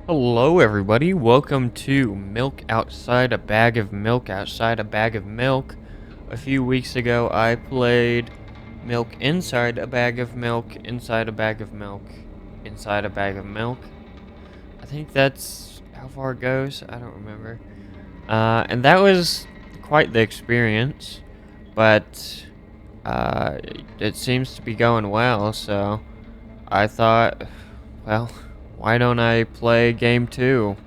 Hello everybody, welcome to Milk Outside a Bag of Milk Outside a Bag of Milk. A few weeks ago I played Milk Inside a Bag of Milk, Inside a Bag of Milk, Inside a Bag of Milk. I think that's how far it goes, I don't remember. And that was quite the experience, but it seems to be going well, so I thought, well, why don't I play game 2?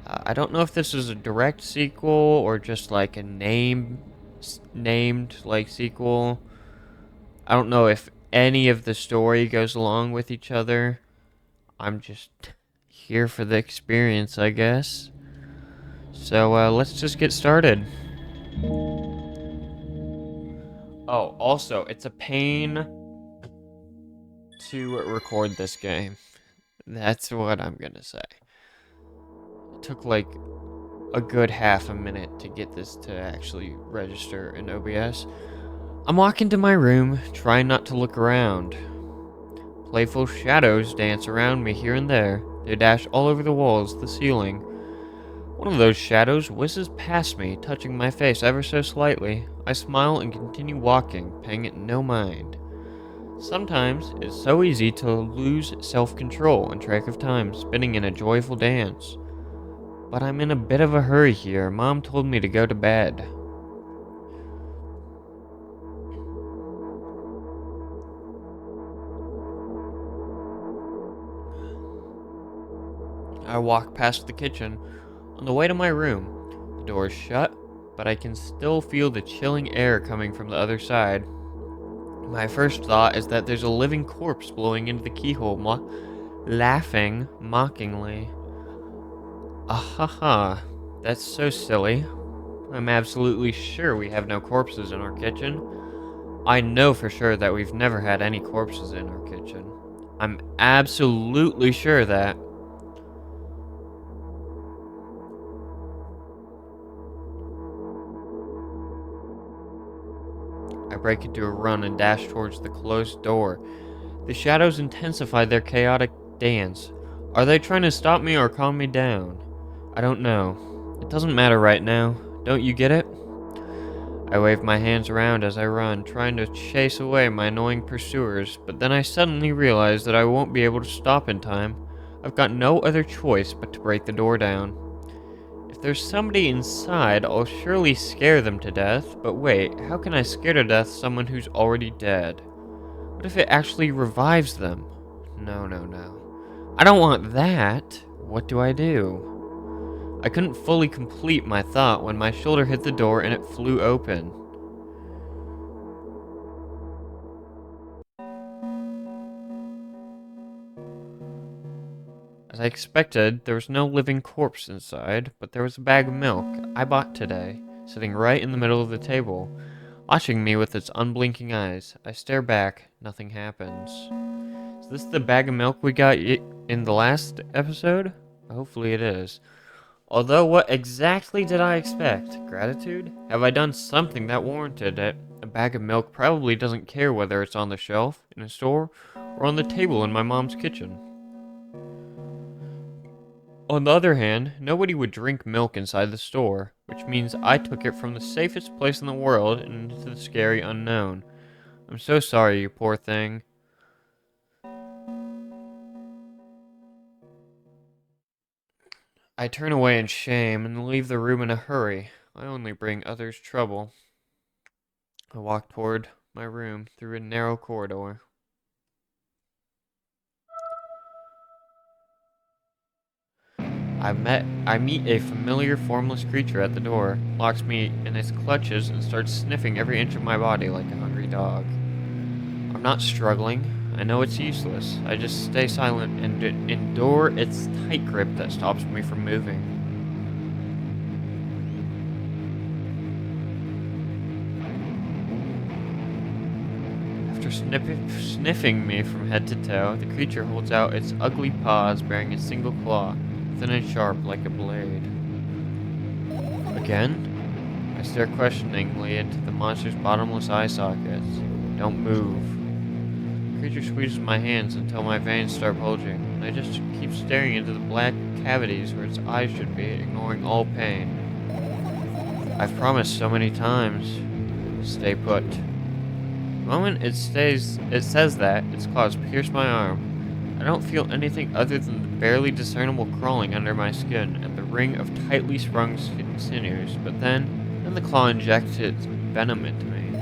I don't know if this is a direct sequel or just like a named like sequel. I don't know if any of the story goes along with each other. I'm just here for the experience, I guess. So let's just get started. Oh, also, it's a pain to record this game. That's what I'm gonna say. It took like a good half a minute to get this to actually register in OBS. I'm walking to my room, trying not to look around. Playful shadows dance around me here and there. They dash all over the walls, the ceiling. One of those shadows whizzes past me, touching my face ever so slightly. I smile and continue walking, paying it no mind. Sometimes it's so easy to lose self-control and track of time, spinning in a joyful dance. But I'm in a bit of a hurry here. Mom told me to go to bed. I walk past the kitchen. On the way to my room, the door is shut, but I can still feel the chilling air coming from the other side. My first thought is that there's a living corpse blowing into the keyhole, laughing mockingly. Ahaha, that's so silly. I'm absolutely sure we have no corpses in our kitchen. I know for sure that we've never had any corpses in our kitchen. I'm absolutely sure that. I break into a run and dash towards the closed door. The shadows intensify their chaotic dance. Are they trying to stop me or calm me down? I don't know. It doesn't matter right now. Don't you get it? I wave my hands around as I run, trying to chase away my annoying pursuers, but then I suddenly realize that I won't be able to stop in time. I've got no other choice but to break the door down. If there's somebody inside, I'll surely scare them to death, but wait, how can I scare to death someone who's already dead? What if it actually revives them? No, no, no. I don't want that. What do I do? I couldn't fully complete my thought when my shoulder hit the door and it flew open. As I expected, there was no living corpse inside, but there was a bag of milk I bought today, sitting right in the middle of the table, watching me with its unblinking eyes. I stare back, nothing happens. Is this the bag of milk we got in the last episode? Hopefully it is. Although, what exactly did I expect? Gratitude? Have I done something that warranted it? A bag of milk probably doesn't care whether it's on the shelf, in a store, or on the table in my mom's kitchen. On the other hand, nobody would drink milk inside the store, which means I took it from the safest place in the world into the scary unknown. I'm so sorry, you poor thing. I turn away in shame and leave the room in a hurry. I only bring others trouble. I walk toward my room through a narrow corridor. I meet a familiar formless creature at the door, locks me in its clutches, and starts sniffing every inch of my body like a hungry dog. I'm not struggling. I know it's useless. I just stay silent and endure its tight grip that stops me from moving. After sniffing me from head to toe, the creature holds out its ugly paws bearing a single claw, thin and sharp like a blade. Again? I stare questioningly into the monster's bottomless eye sockets. Don't move. The creature squeezes my hands until my veins start bulging, and I just keep staring into the black cavities where its eyes should be, ignoring all pain. I've promised so many times. Stay put. The moment it says that, its claws pierce my arm. I don't feel anything other than the barely discernible crawling under my skin and the ring of tightly sprung sinews, but then the claw injects its venom into me.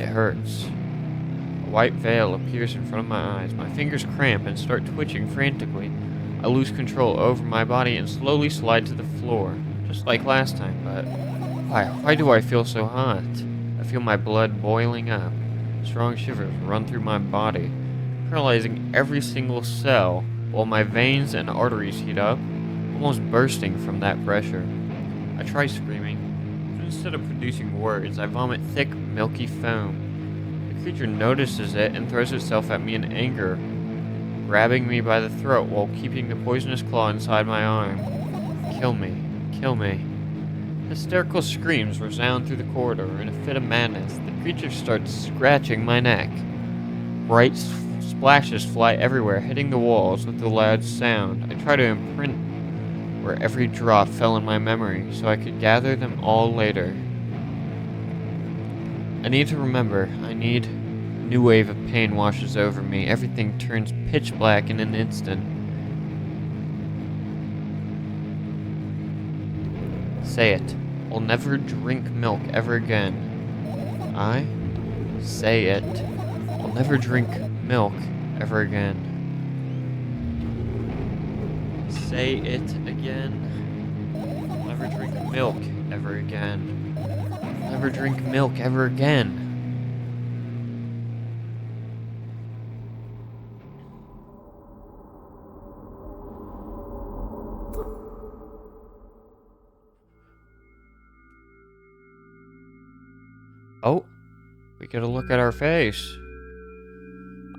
It hurts. A white veil appears in front of my eyes. My fingers cramp and start twitching frantically. I lose control over my body and slowly slide to the floor, just like last time, but why do I feel so hot? I feel my blood boiling up. Strong shivers run through my body, paralyzing every single cell, while my veins and arteries heat up, almost bursting from that pressure. I try screaming, but instead of producing words, I vomit thick, milky foam. The creature notices it and throws itself at me in anger, grabbing me by the throat while keeping the poisonous claw inside my arm. Kill me, kill me. Hysterical screams resound through the corridor. In a fit of madness, the creature starts scratching my neck. Bright splashes fly everywhere, hitting the walls with a loud sound. I try to imprint where every drop fell in my memory, so I could gather them all later. I need to remember. A new wave of pain washes over me. Everything turns pitch black in an instant. Say it. I'll never drink milk ever again. I say it. I'll never drink milk ever again. Say it again. I'll never drink milk ever again. I'll never drink milk ever again. Oh, we gotta look at our face.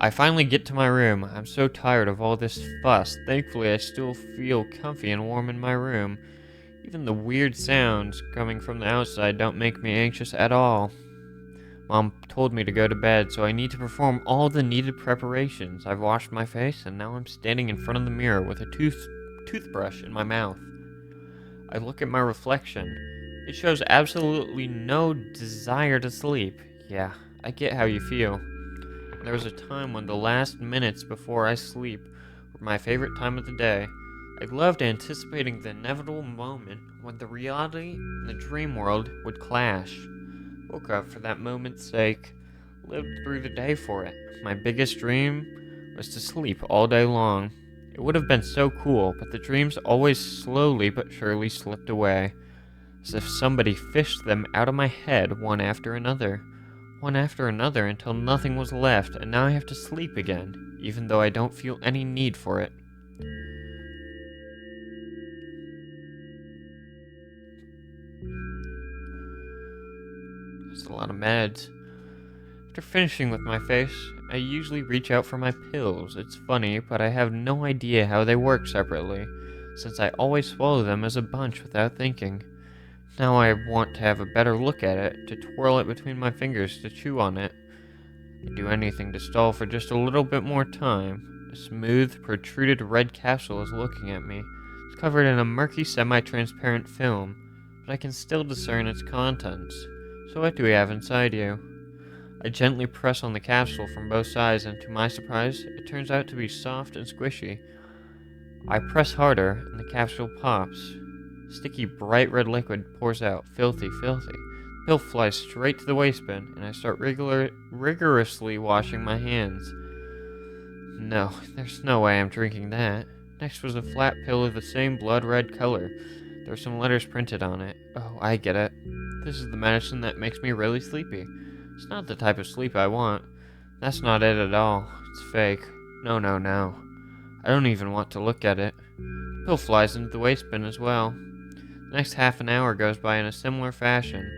I finally get to my room. I'm so tired of all this fuss. Thankfully, I still feel comfy and warm in my room. Even the weird sounds coming from the outside don't make me anxious at all. Mom told me to go to bed, so I need to perform all the needed preparations. I've washed my face, and now I'm standing in front of the mirror with a toothbrush in my mouth. I look at my reflection. It shows absolutely no desire to sleep. Yeah, I get how you feel. There was a time when the last minutes before I sleep were my favorite time of the day. I loved anticipating the inevitable moment when the reality and the dream world would clash. Woke up for that moment's sake, lived through the day for it. My biggest dream was to sleep all day long. It would have been so cool, but the dreams always slowly but surely slipped away, as if somebody fished them out of my head one after another until nothing was left, and now I have to sleep again, even though I don't feel any need for it. a lot of meds. After finishing with my face, I usually reach out for my pills. It's funny, but I have no idea how they work separately, since I always swallow them as a bunch without thinking. Now I want to have a better look at it, to twirl it between my fingers, to chew on it. I'd do anything to stall for just a little bit more time. A smooth, protruded red capsule is looking at me. It's covered in a murky, semi-transparent film, but I can still discern its contents. So what do we have inside you? I gently press on the capsule from both sides, and to my surprise, it turns out to be soft and squishy. I press harder, and the capsule pops. Sticky, bright red liquid pours out. Filthy, filthy. The pill flies straight to the waste bin, and I start rigorously washing my hands. No, there's no way I'm drinking that. Next was a flat pill of the same blood red color. There were some letters printed on it. Oh, I get it. This is the medicine that makes me really sleepy. It's not the type of sleep I want. That's not it at all. It's fake. No, no, no. I don't even want to look at it. The pill flies into the waste bin as well. The next half an hour goes by in a similar fashion.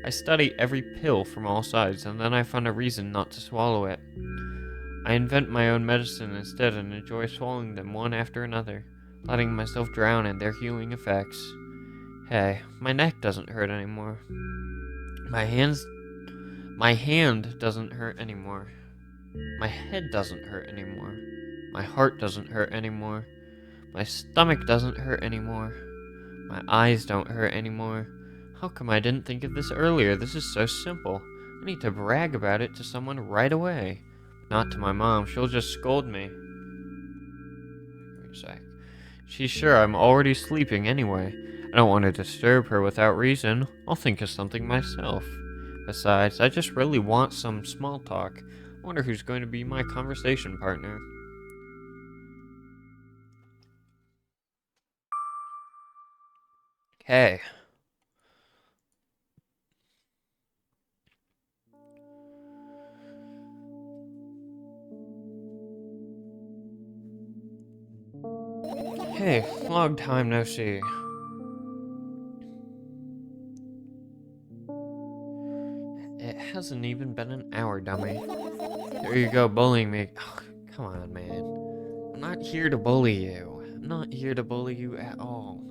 I study every pill from all sides, and then I find a reason not to swallow it. I invent my own medicine instead and enjoy swallowing them one after another, letting myself drown in their healing effects. Hey, my neck doesn't hurt anymore. My hand doesn't hurt anymore. My head doesn't hurt anymore. My heart doesn't hurt anymore. My stomach doesn't hurt anymore. My eyes don't hurt anymore. How come I didn't think of this earlier? This is so simple. I need to brag about it to someone right away. Not to my mom. She'll just scold me. Wait a sec. She's sure I'm already sleeping anyway. I don't want to disturb her without reason. I'll think of something myself. Besides, I just really want some small talk. I wonder who's going to be my conversation partner. Hey. Hey, long time no see. It hasn't even been an hour, dummy. There you go, bullying me. Oh, come on, man. I'm not here to bully you. I'm not here to bully you at all.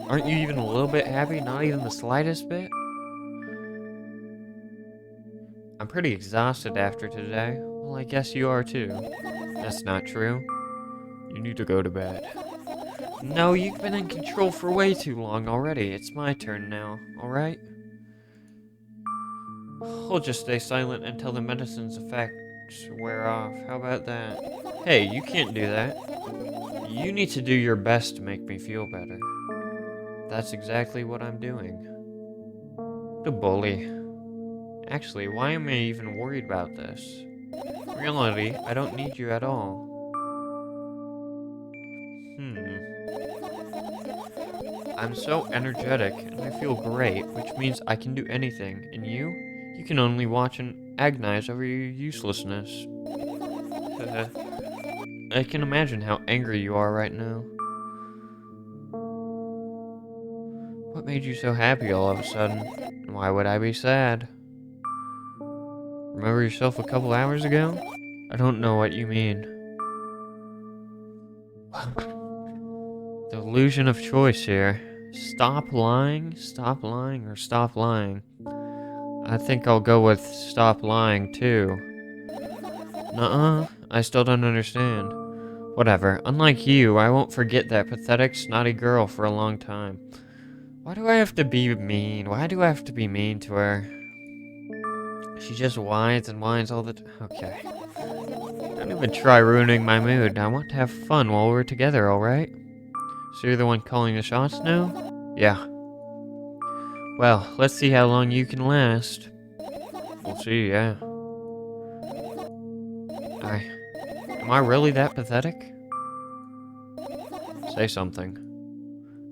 Aren't you even a little bit happy? Not even the slightest bit? I'm pretty exhausted after today. Well, I guess you are too. That's not true. You need to go to bed. No, you've been in control for way too long already. It's my turn now, alright? I'll just stay silent until the medicine's effects wear off. How about that? Hey, you can't do that. You need to do your best to make me feel better. That's exactly what I'm doing. What a bully. Actually, why am I even worried about this? In reality, I don't need you at all. I'm so energetic, and I feel great, which means I can do anything. And you can only watch and agonize over your uselessness. I can imagine how angry you are right now. What made you so happy all of a sudden? And why would I be sad? Remember yourself a couple hours ago? I don't know what you mean. The illusion of choice here. Stop lying, or stop lying. I think I'll go with stop lying, too. Nuh-uh, I still don't understand. Whatever, unlike you, I won't forget that pathetic, snotty girl for a long time. Why do I have to be mean? Why do I have to be mean to her? She just whines and whines all the time. Okay. Don't even try ruining my mood. I want to have fun while we're together, alright? So you're the one calling the shots now? Yeah. Well, let's see how long you can last. We'll see, yeah. Am I really that pathetic? Say something.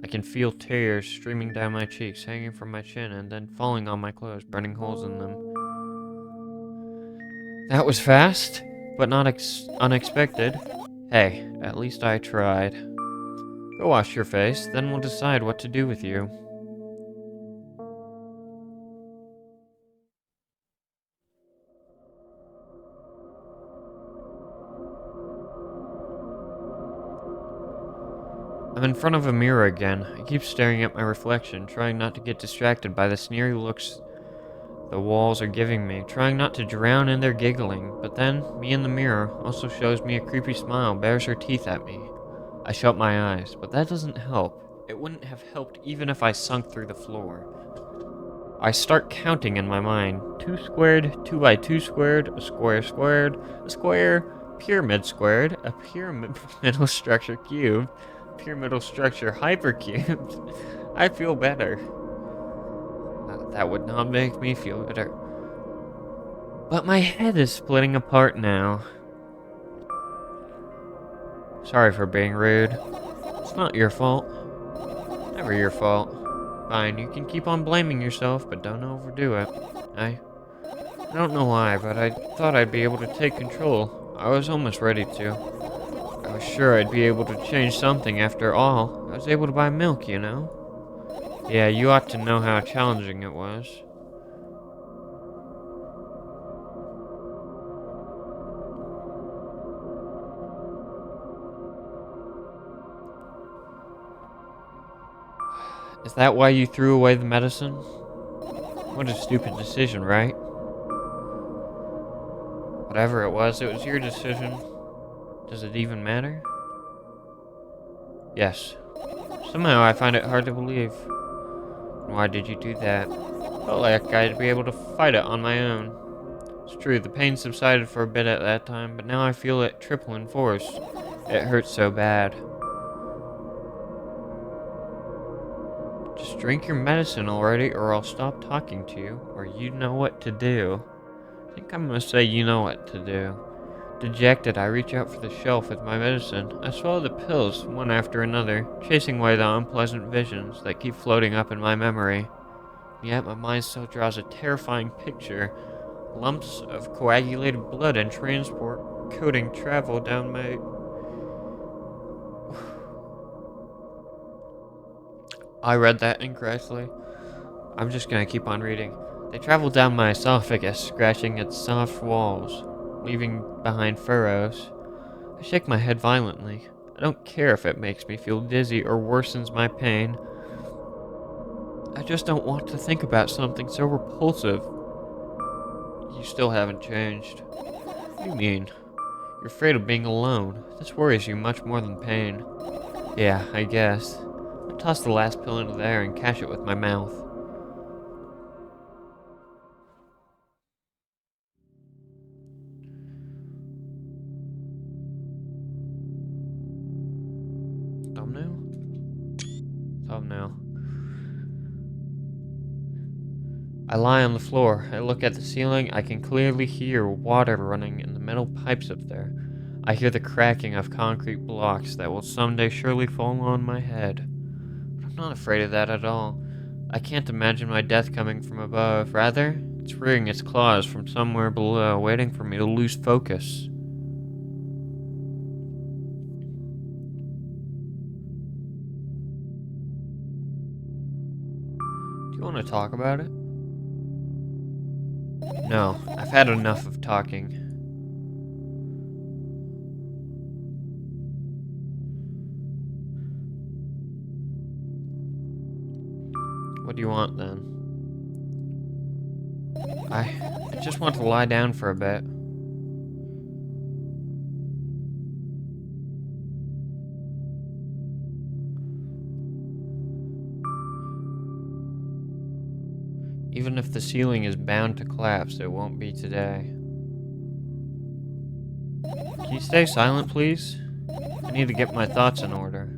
I can feel tears streaming down my cheeks, hanging from my chin, and then falling on my clothes, burning holes in them. That was fast, but not unexpected. Hey, at least I tried. Go wash your face, then we'll decide what to do with you. I'm in front of a mirror again. I keep staring at my reflection, trying not to get distracted by the sneery looks the walls are giving me, trying not to drown in their giggling. But then, me in the mirror also shows me a creepy smile, bares her teeth at me. I shut my eyes, but that doesn't help. It wouldn't have helped even if I sunk through the floor. I start counting in my mind. 2 squared, 2 by 2 squared, a square, pyramid squared, a pyramidal structure cubed, pyramidal structure hypercubed. I feel better. That would not make me feel better. But my head is splitting apart now. Sorry for being rude. It's not your fault. Never your fault. Fine, you can keep on blaming yourself, but don't overdo it. I don't know why, but I thought I'd be able to take control. I was almost ready to. I was sure I'd be able to change something after all. I was able to buy milk, you know? Yeah, you ought to know how challenging it was. Is that why you threw away the medicine? What a stupid decision, right? Whatever it was your decision. Does it even matter? Yes. Somehow I find it hard to believe. Why did you do that? Felt like I'd be able to fight it on my own. It's true, the pain subsided for a bit at that time, but now I feel it triple in force. It hurts so bad. Just drink your medicine already, or I'll stop talking to you, or you know what to do. I think I'm gonna say you know what to do. Dejected, I reach out for the shelf with my medicine. I swallow the pills, one after another, chasing away the unpleasant visions that keep floating up in my memory. Yet my mind still draws a terrifying picture. Lumps of coagulated blood and transport coating travel down my... I read that incorrectly. I'm just gonna keep on reading. They travel down my esophagus, scratching its soft walls, leaving behind furrows. I shake my head violently. I don't care if it makes me feel dizzy or worsens my pain. I just don't want to think about something so repulsive. You still haven't changed. What do you mean? You're afraid of being alone. This worries you much more than pain. Yeah, I guess. I toss the last pill into the air and catch it with my mouth. Thumbnail? Thumbnail. I lie on the floor. I look at the ceiling. I can clearly hear water running in the metal pipes up there. I hear the cracking of concrete blocks that will someday surely fall on my head. But I'm not afraid of that at all. I can't imagine my death coming from above. Rather, it's rearing its claws from somewhere below, waiting for me to lose focus. Do you want to talk about it? No, I've had enough of talking. What do you want then? I just want to lie down for a bit. Even if the ceiling is bound to collapse, it won't be today. Can you stay silent, please? I need to get my thoughts in order.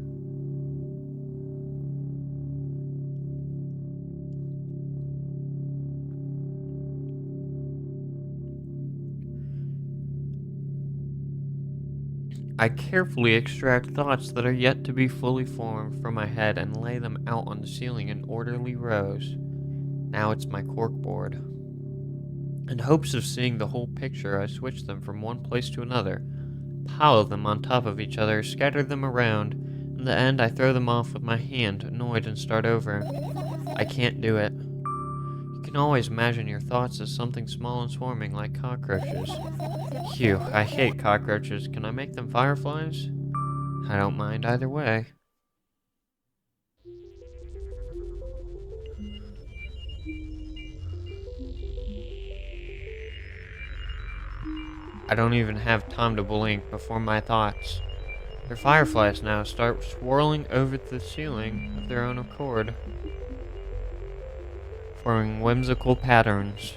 I carefully extract thoughts that are yet to be fully formed from my head and lay them out on the ceiling in orderly rows. Now it's my corkboard. In hopes of seeing the whole picture, I switch them from one place to another, pile them on top of each other, scatter them around. In the end, I throw them off with my hand, annoyed, and start over. I can't do it. You can always imagine your thoughts as something small and swarming like cockroaches. Phew, I hate cockroaches. Can I make them fireflies? I don't mind either way. I don't even have time to blink before my thoughts. Their fireflies now start swirling over the ceiling of their own accord, forming whimsical patterns.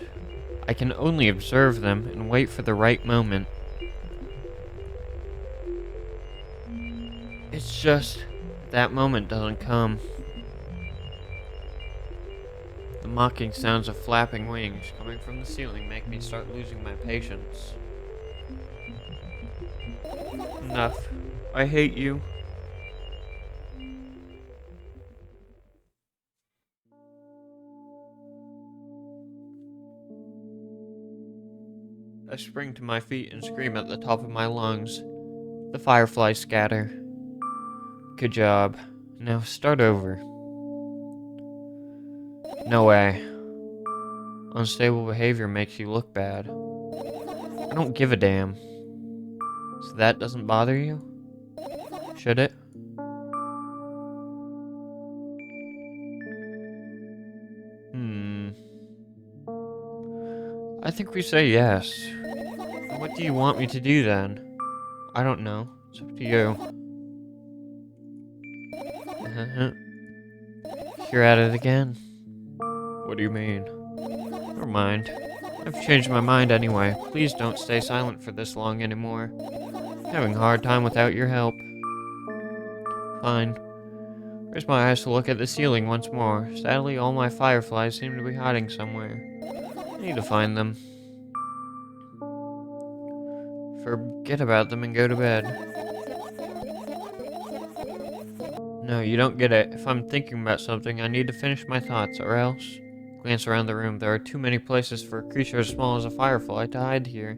I can only observe them and wait for the right moment. It's just that moment doesn't come. The mocking sounds of flapping wings coming from the ceiling make me start losing my patience. Enough. I hate you. I spring to my feet and scream at the top of my lungs. The fireflies scatter. Good job. Now start over. No way. Unstable behavior makes you look bad. I don't give a damn. So that doesn't bother you? Should it? I think we say yes. What do you want me to do then? I don't know. It's up to you. You're at it again. What do you mean? Never mind. I've changed my mind anyway. Please don't stay silent for this long anymore. I'm having a hard time without your help. Fine. Raise my eyes to look at the ceiling once more. Sadly, all my fireflies seem to be hiding somewhere. I need to find them. Forget about them and go to bed. No, you don't get it. If I'm thinking about something, I need to finish my thoughts, or else... Glance around the room. There are too many places for a creature as small as a firefly to hide here.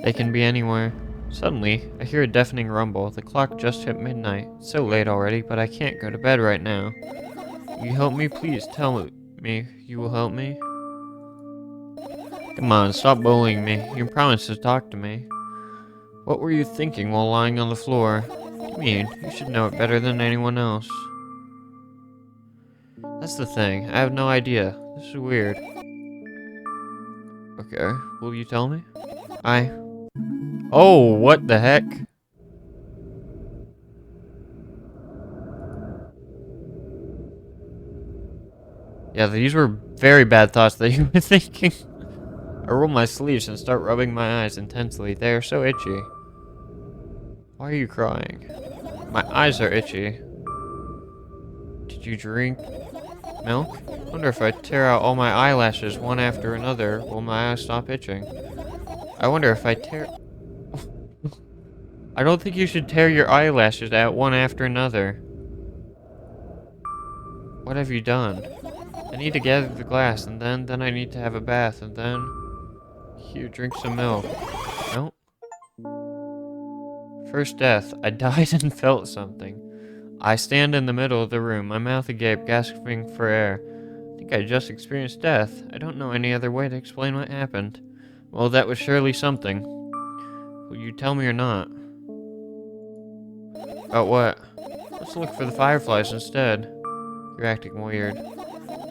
They can be anywhere. Suddenly, I hear a deafening rumble. The clock just hit midnight. It's so late already, but I can't go to bed right now. Will you help me? Please tell me you will help me. Come on, stop bullying me. You promised to talk to me. What were you thinking while lying on the floor? What do you mean? You should know it better than anyone else. That's the thing. I have no idea. This is weird. Okay, will you tell me? Oh, what the heck? Yeah, these were very bad thoughts that you were thinking. I roll my sleeves and start rubbing my eyes intensely. They are so itchy. Why are you crying? My eyes are itchy. Did you drink milk? I wonder if I tear out all my eyelashes one after another, will my eyes stop itching? I wonder if I tear... I don't think you should tear your eyelashes out one after another. What have you done? I need to gather the glass, and then I need to have a bath, and then... Here, drink some milk. No? First death. I died and felt something. I stand in the middle of the room, my mouth agape, gasping for air. I think I just experienced death. I don't know any other way to explain what happened. Well, that was surely something. Will you tell me or not? About what? Let's look for the fireflies instead. You're acting weird.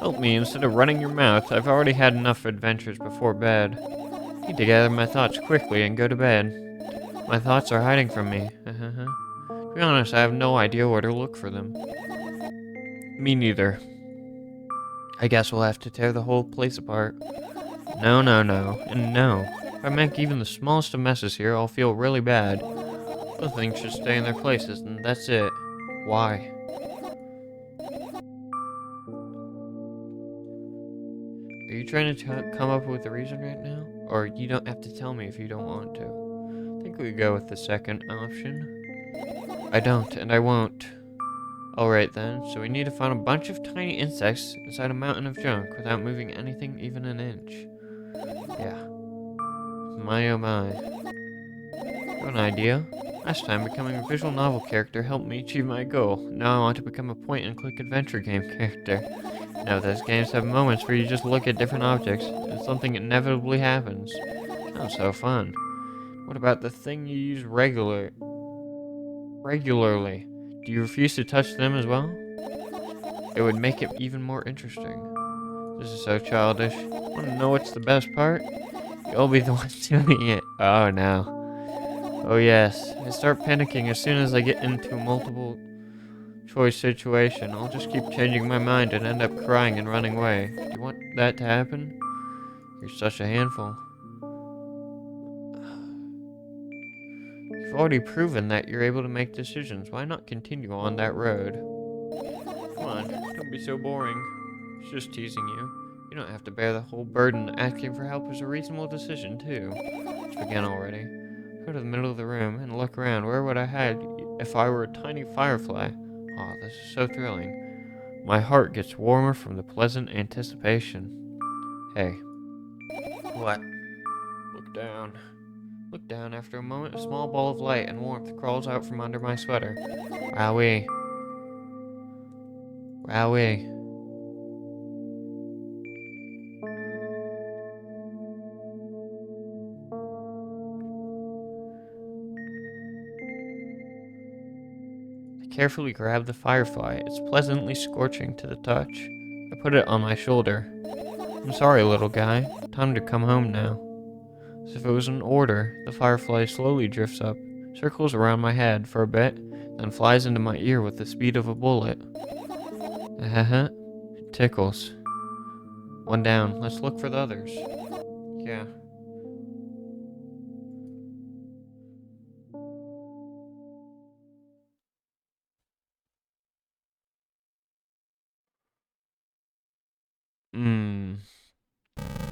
Help me instead of running your mouth. I've already had enough adventures before bed. I need to gather my thoughts quickly and go to bed. My thoughts are hiding from me. To be honest, I have no idea where to look for them. Me neither. I guess we'll have to tear the whole place apart. No, and no. If I make even the smallest of messes here, I'll feel really bad. Both things should stay in their places, and that's it. Why? Are you trying to come up with a reason right now? Or you don't have to tell me if you don't want to. I think we go with the second option. I don't, and I won't. Alright then, so we need to find a bunch of tiny insects inside a mountain of junk without moving anything even an inch. Yeah. My oh my. Have an idea? Last time, becoming a visual novel character helped me achieve my goal. Now I want to become a point-and-click adventure game character. Now those games have moments where you just look at different objects, and something inevitably happens. Sounds so fun. What about the thing you use regularly? Do you refuse to touch them as well? It would make it even more interesting. This is so childish. Want to know what's the best part? You'll be the one doing it. Oh no. Oh yes. I start panicking as soon as I get into a multiple choice situation. I'll just keep changing my mind and end up crying and running away. Do you want that to happen? You're such a handful. You've already proven that you're able to make decisions. Why not continue on that road? Come on, don't be so boring. It's just teasing you. You don't have to bear the whole burden. Asking for help is a reasonable decision, too. Let's begin already. Go to the middle of the room and look around. Where would I hide if I were a tiny firefly? Oh, this is so thrilling. My heart gets warmer from the pleasant anticipation. Hey. What? Look down. Look down. After a moment, a small ball of light and warmth crawls out from under my sweater. Wowee. Wowee. I carefully grab the firefly. It's pleasantly scorching to the touch. I put it on my shoulder. I'm sorry, little guy. Time to come home now. As if it was an order, the firefly slowly drifts up, circles around my head for a bit, then flies into my ear with the speed of a bullet. It tickles. One down. Let's look for the others. Yeah.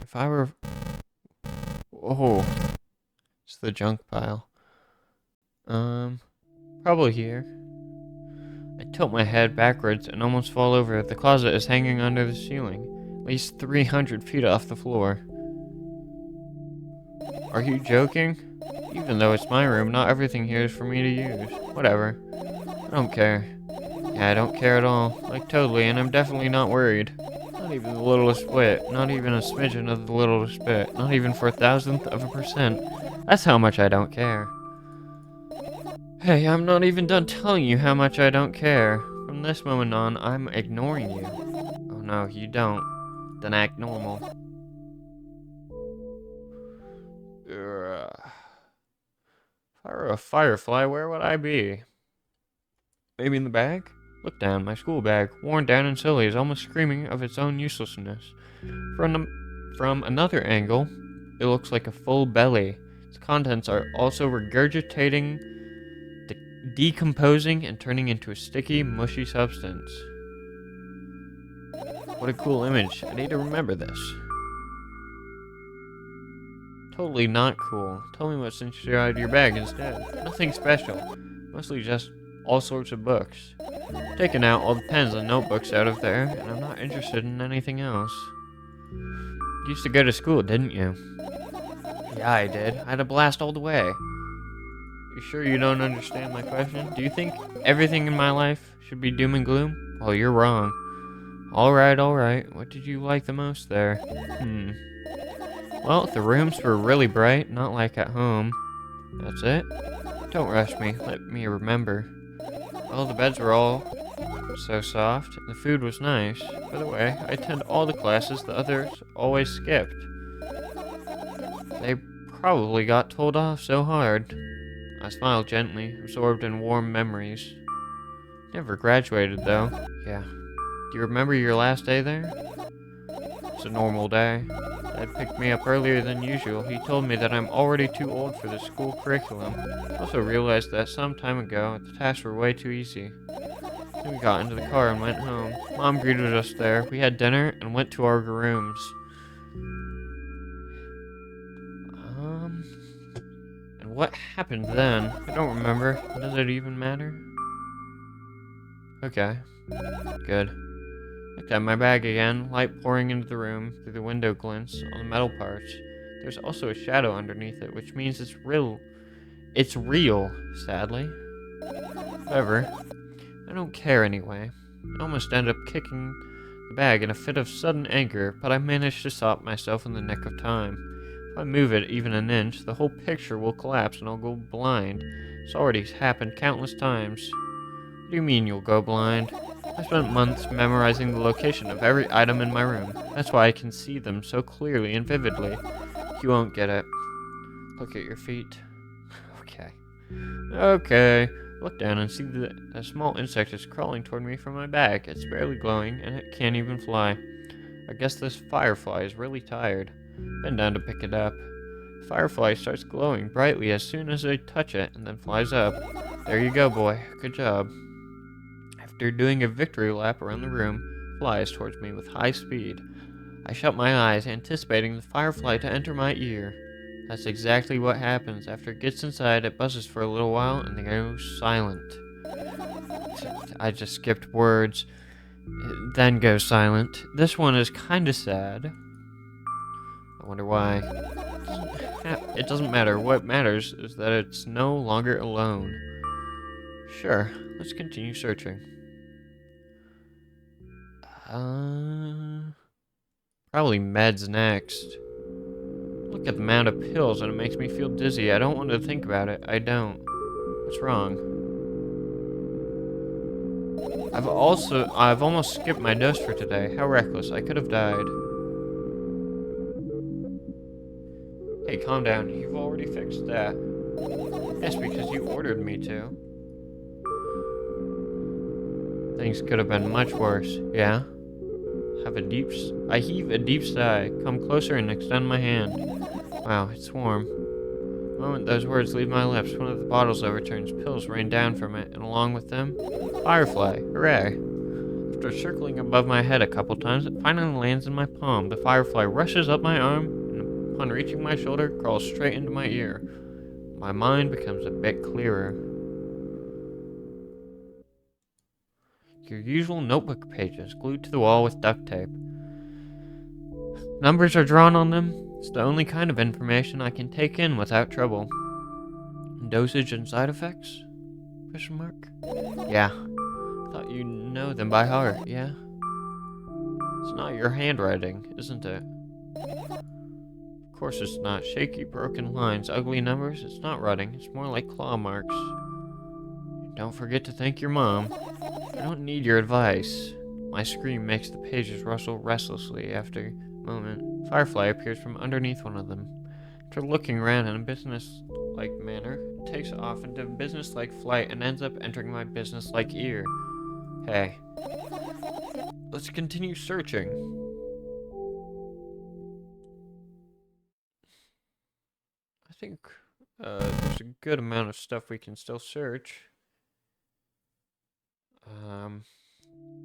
If I were... Oh. It's the junk pile. Probably here. I tilt my head backwards and almost fall over. The closet is hanging under the ceiling, at least 300 feet off the floor. Are you joking? Even though it's my room, not everything here is for me to use. Whatever. I don't care. Yeah, I don't care at all. Like, totally, and I'm definitely not worried. Not even the littlest bit. Not even a smidgen of the littlest bit. Not even for 1,000,000%. That's how much I don't care. Hey, I'm not even done telling you how much I don't care. From this moment on, I'm ignoring you. Oh no, you don't. Then act normal. If I were a firefly, where would I be? Maybe in the bag? Look down, my school bag, worn down and silly, is almost screaming of its own uselessness. From another angle, it looks like a full belly. Its contents are also regurgitating, decomposing, and turning into a sticky, mushy substance. What a cool image. I need to remember this. Totally not cool. Tell me what's inside your bag instead. Nothing special. Mostly just all sorts of books. Taking out all the pens and notebooks out of there, and I'm not interested in anything else. You used to go to school, didn't you? Yeah, I did. I had a blast all the way. You sure you don't understand my question? Do you think everything in my life should be doom and gloom? Well, you're wrong. Alright. What did you like the most there? Well, the rooms were really bright, not like at home. That's it? Don't rush me. Let me remember. Well, the beds were all so soft, and the food was nice. By the way, I attend all the classes the others always skipped. They probably got told off so hard. I smiled gently, absorbed in warm memories. Never graduated, though. Yeah. Do you remember your last day there? It's a normal day. Dad picked me up earlier than usual. He told me that I'm already too old for the school curriculum. I also realized that some time ago, the tasks were way too easy. Then we got into the car and went home. Mom greeted us there. We had dinner and went to our rooms. And what happened then? I don't remember. Does it even matter? Okay. Good. Looked at my bag again, light pouring into the room through the window glints on the metal parts. There's also a shadow underneath it, which means it's real. It's real, sadly. However, I don't care anyway. I almost ended up kicking the bag in a fit of sudden anger, but I managed to stop myself in the nick of time. If I move it even an inch, the whole picture will collapse and I'll go blind. It's already happened countless times. What do you mean you'll go blind? I spent months memorizing the location of every item in my room. That's why I can see them so clearly and vividly. You won't get it. Look at your feet. Okay. Okay. Look down and see that a small insect is crawling toward me from my back. It's barely glowing, and it can't even fly. I guess this firefly is really tired. Bend down to pick it up. The firefly starts glowing brightly as soon as I touch it, and then flies up. There you go, boy. Good job. After doing a victory lap around the room, it flies towards me with high speed. I shut my eyes, anticipating the firefly to enter my ear. That's exactly what happens. After it gets inside, it buzzes for a little while and then goes silent. I just skipped words. It then goes silent. This one is kinda sad. I wonder why. It doesn't matter. What matters is that it's no longer alone. Sure, let's continue searching. Probably meds next. Look at the amount of pills and it makes me feel dizzy. I don't want to think about it. I don't. What's wrong? I've almost skipped my dose for today. How reckless. I could have died. Hey, calm down. You've already fixed that. Yes, because you ordered me to. Things could have been much worse. Yeah? I heave a deep sigh, come closer and extend my hand. Wow, it's warm. The moment those words leave my lips, one of the bottles overturns, pills rain down from it, and along with them, firefly. Hooray! After circling above my head a couple times, it finally lands in my palm. The firefly rushes up my arm, and upon reaching my shoulder, crawls straight into my ear. My mind becomes a bit clearer. Your usual notebook pages glued to the wall with duct tape. Numbers are drawn on them. It's the only kind of information I can take in without trouble. Dosage and side effects? Question mark? Yeah. Thought you know them by heart, yeah? It's not your handwriting, isn't it? Of course it's not. Shaky, broken lines, ugly numbers. It's not writing. It's more like claw marks. Don't forget to thank your mom. I don't need your advice. My scream makes the pages rustle restlessly. After a moment, Firefly appears from underneath one of them. After looking around in a business-like manner, it takes off into a business-like flight and ends up entering my business-like ear. Hey. Let's continue searching. I think there's a good amount of stuff we can still search.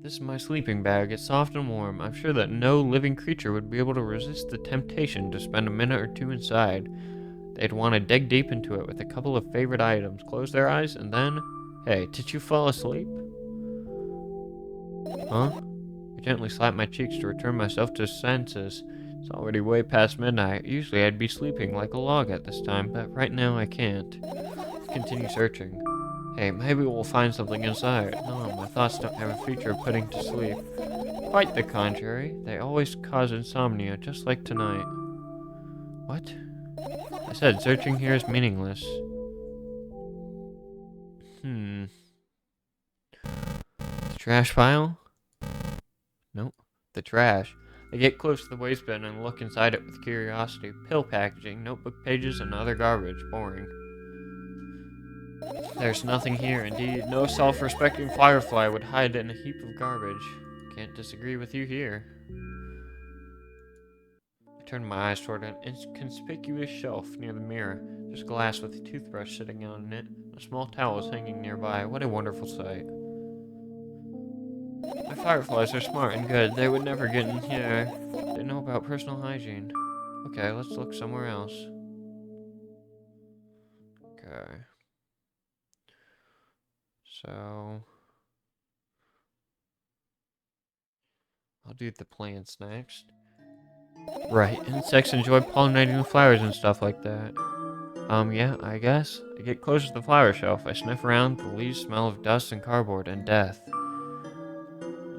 This is my sleeping bag. It's soft and warm. I'm sure that no living creature would be able to resist the temptation to spend a minute or two inside. They'd want to dig deep into it with a couple of favorite items, close their eyes, and then... Hey, did you fall asleep? Huh? I gently slapped my cheeks to return myself to senses. It's already way past midnight. Usually I'd be sleeping like a log at this time, but right now I can't. Let's continue searching. Hey, maybe we'll find something inside. No, my thoughts don't have a feature of putting to sleep. Quite the contrary. They always cause insomnia, just like tonight. What? I said searching here is meaningless. The trash pile? Nope. The trash. I get close to the waste bin and look inside it with curiosity. Pill packaging, notebook pages, and other garbage. Boring. There's nothing here, indeed. No self-respecting firefly would hide in a heap of garbage. Can't disagree with you here. I turned my eyes toward an inconspicuous shelf near the mirror. There's glass with a toothbrush sitting on it. A small towel is hanging nearby. What a wonderful sight. My fireflies are smart and good. They would never get in here. They know about personal hygiene. Okay, let's look somewhere else. Okay. So... I'll do the plants next. Right, insects enjoy pollinating the flowers and stuff like that. Yeah, I guess. I get closer to the flower shelf. I sniff around. The leaves smell of dust and cardboard and death.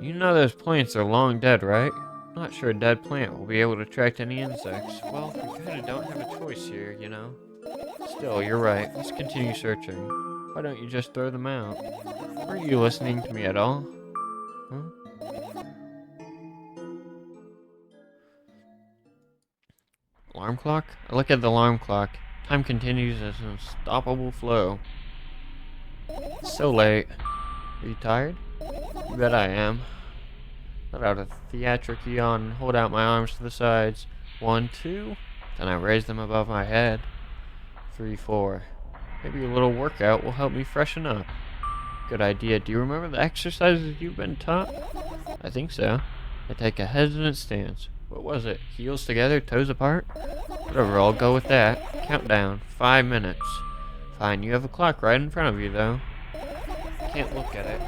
You know those plants are long dead, right? Not sure a dead plant will be able to attract any insects. Well, we kinda don't have a choice here, you know? Still, you're right. Let's continue searching. Why don't you just throw them out? Aren't you listening to me at all? Huh? Alarm clock? I look at the alarm clock. Time continues as an unstoppable flow. It's so late. Are you tired? You bet I am. Let out a theatric yawn and hold out my arms to the sides. 1, 2. Then I raise them above my head. 3, 4. Maybe a little workout will help me freshen up. Good idea. Do you remember the exercises you've been taught? I think so. I take a hesitant stance. What was it? Heels together, toes apart? Whatever, I'll go with that. Countdown. 5 minutes. Fine, you have a clock right in front of you, though. Can't look at it.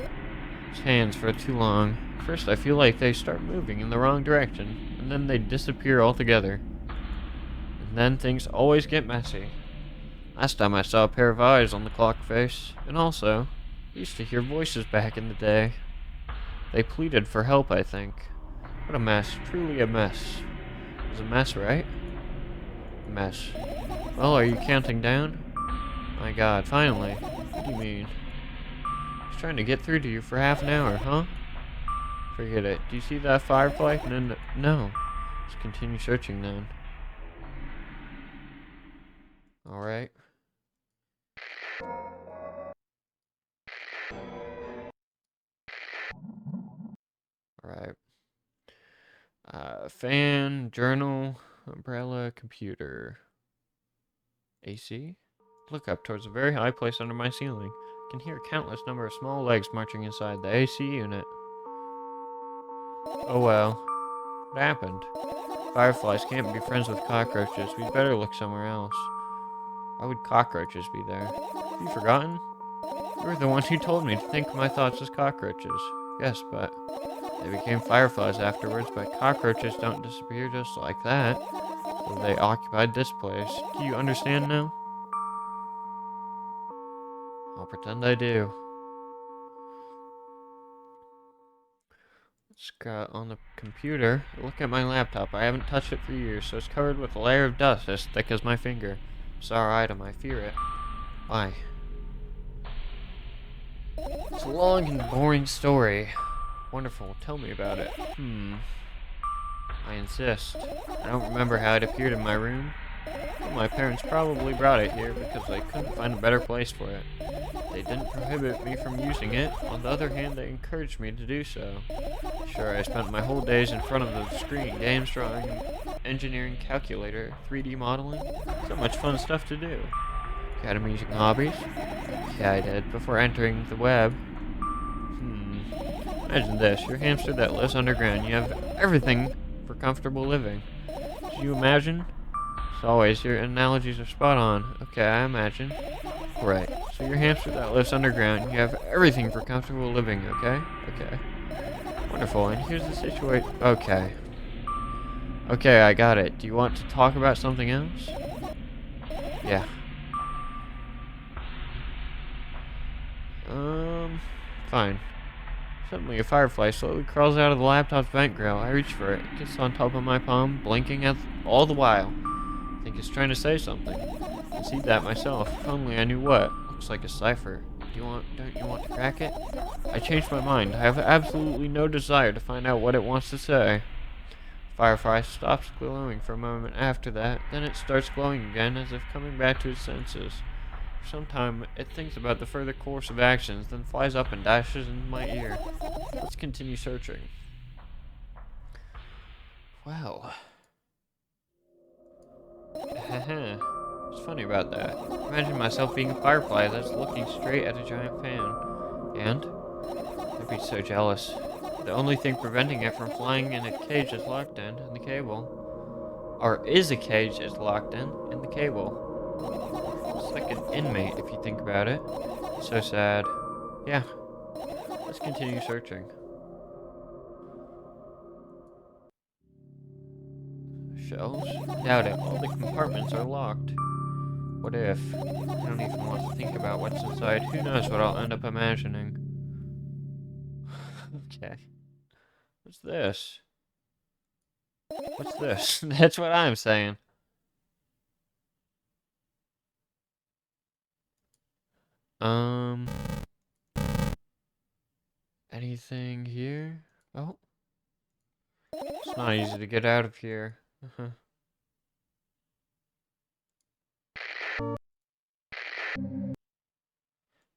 Its hands for too long. First, I feel like they start moving in the wrong direction, and then they disappear altogether. And then things always get messy. Last time I saw a pair of eyes on the clock face, and also, I used to hear voices back in the day. They pleaded for help, I think. What a mess. Truly a mess. It was a mess, right? A mess. Well, are you counting down? My god, finally. What do you mean? I was trying to get through to you for half an hour, huh? Forget it. Do you see that firefly? No. Let's continue searching then. Alright. Alright. Fan, journal, umbrella, computer. AC? Look up towards a very high place under my ceiling. I can hear a countless number of small legs marching inside the AC unit. Oh well. What happened? Fireflies can't be friends with cockroaches. We'd better look somewhere else. Why would cockroaches be there? Have you forgotten? You were the one who told me to think of my thoughts as cockroaches. Yes, but they became fireflies afterwards, but cockroaches don't disappear just like that. So they occupied this place. Do you understand now? I'll pretend I do. Let's go on the computer. Look at my laptop. I haven't touched it for years, so it's covered with a layer of dust as thick as my finger. Bizarre item, I fear it. Why? It's a long and boring story. Wonderful, tell me about it. I insist. I don't remember how it appeared in my room. Well, my parents probably brought it here because they couldn't find a better place for it. They didn't prohibit me from using it. On the other hand, they encouraged me to do so. Sure, I spent my whole days in front of the screen, games, drawing, engineering, calculator, 3D modeling. So much fun stuff to do. You had amusing hobbies? Yeah, I did, before entering the web. Imagine this, you're a hamster that lives underground. You have everything for comfortable living. Did you imagine? As always, your analogies are spot on. Okay, I imagine. Right, so you're a hamster that lives underground. You have everything for comfortable living, okay? Okay. Wonderful, and here's the situation. Okay. Okay, I got it. Do you want to talk about something else? Yeah. Fine. Suddenly, a firefly slowly crawls out of the laptop's vent grill. I reach for it. It gets on top of my palm, blinking at all the while. I think it's trying to say something. I can see that myself. If only I knew what. Looks like a cipher. Don't you want to crack it? I changed my mind. I have absolutely no desire to find out what it wants to say. Firefly stops glowing for a moment after that. Then it starts glowing again, as if coming back to its senses. For some time, it thinks about the further course of actions, then flies up and dashes into my ear. Let's continue searching. Well. Haha. What's funny about that? Imagine myself being a firefly that's looking straight at a giant fan. And? I'd be so jealous. The only thing preventing it from flying in a cage is locked in the cable. Or is a cage is locked in the cable. It's like an inmate if you think about it. So sad. Yeah. Let's continue searching. Shelves? Doubt it. All the compartments are locked. What if? I don't even want to think about what's inside. Who knows what I'll end up imagining. Okay. What's this? What's this? That's what I'm saying. Anything here? Oh. It's not easy to get out of here.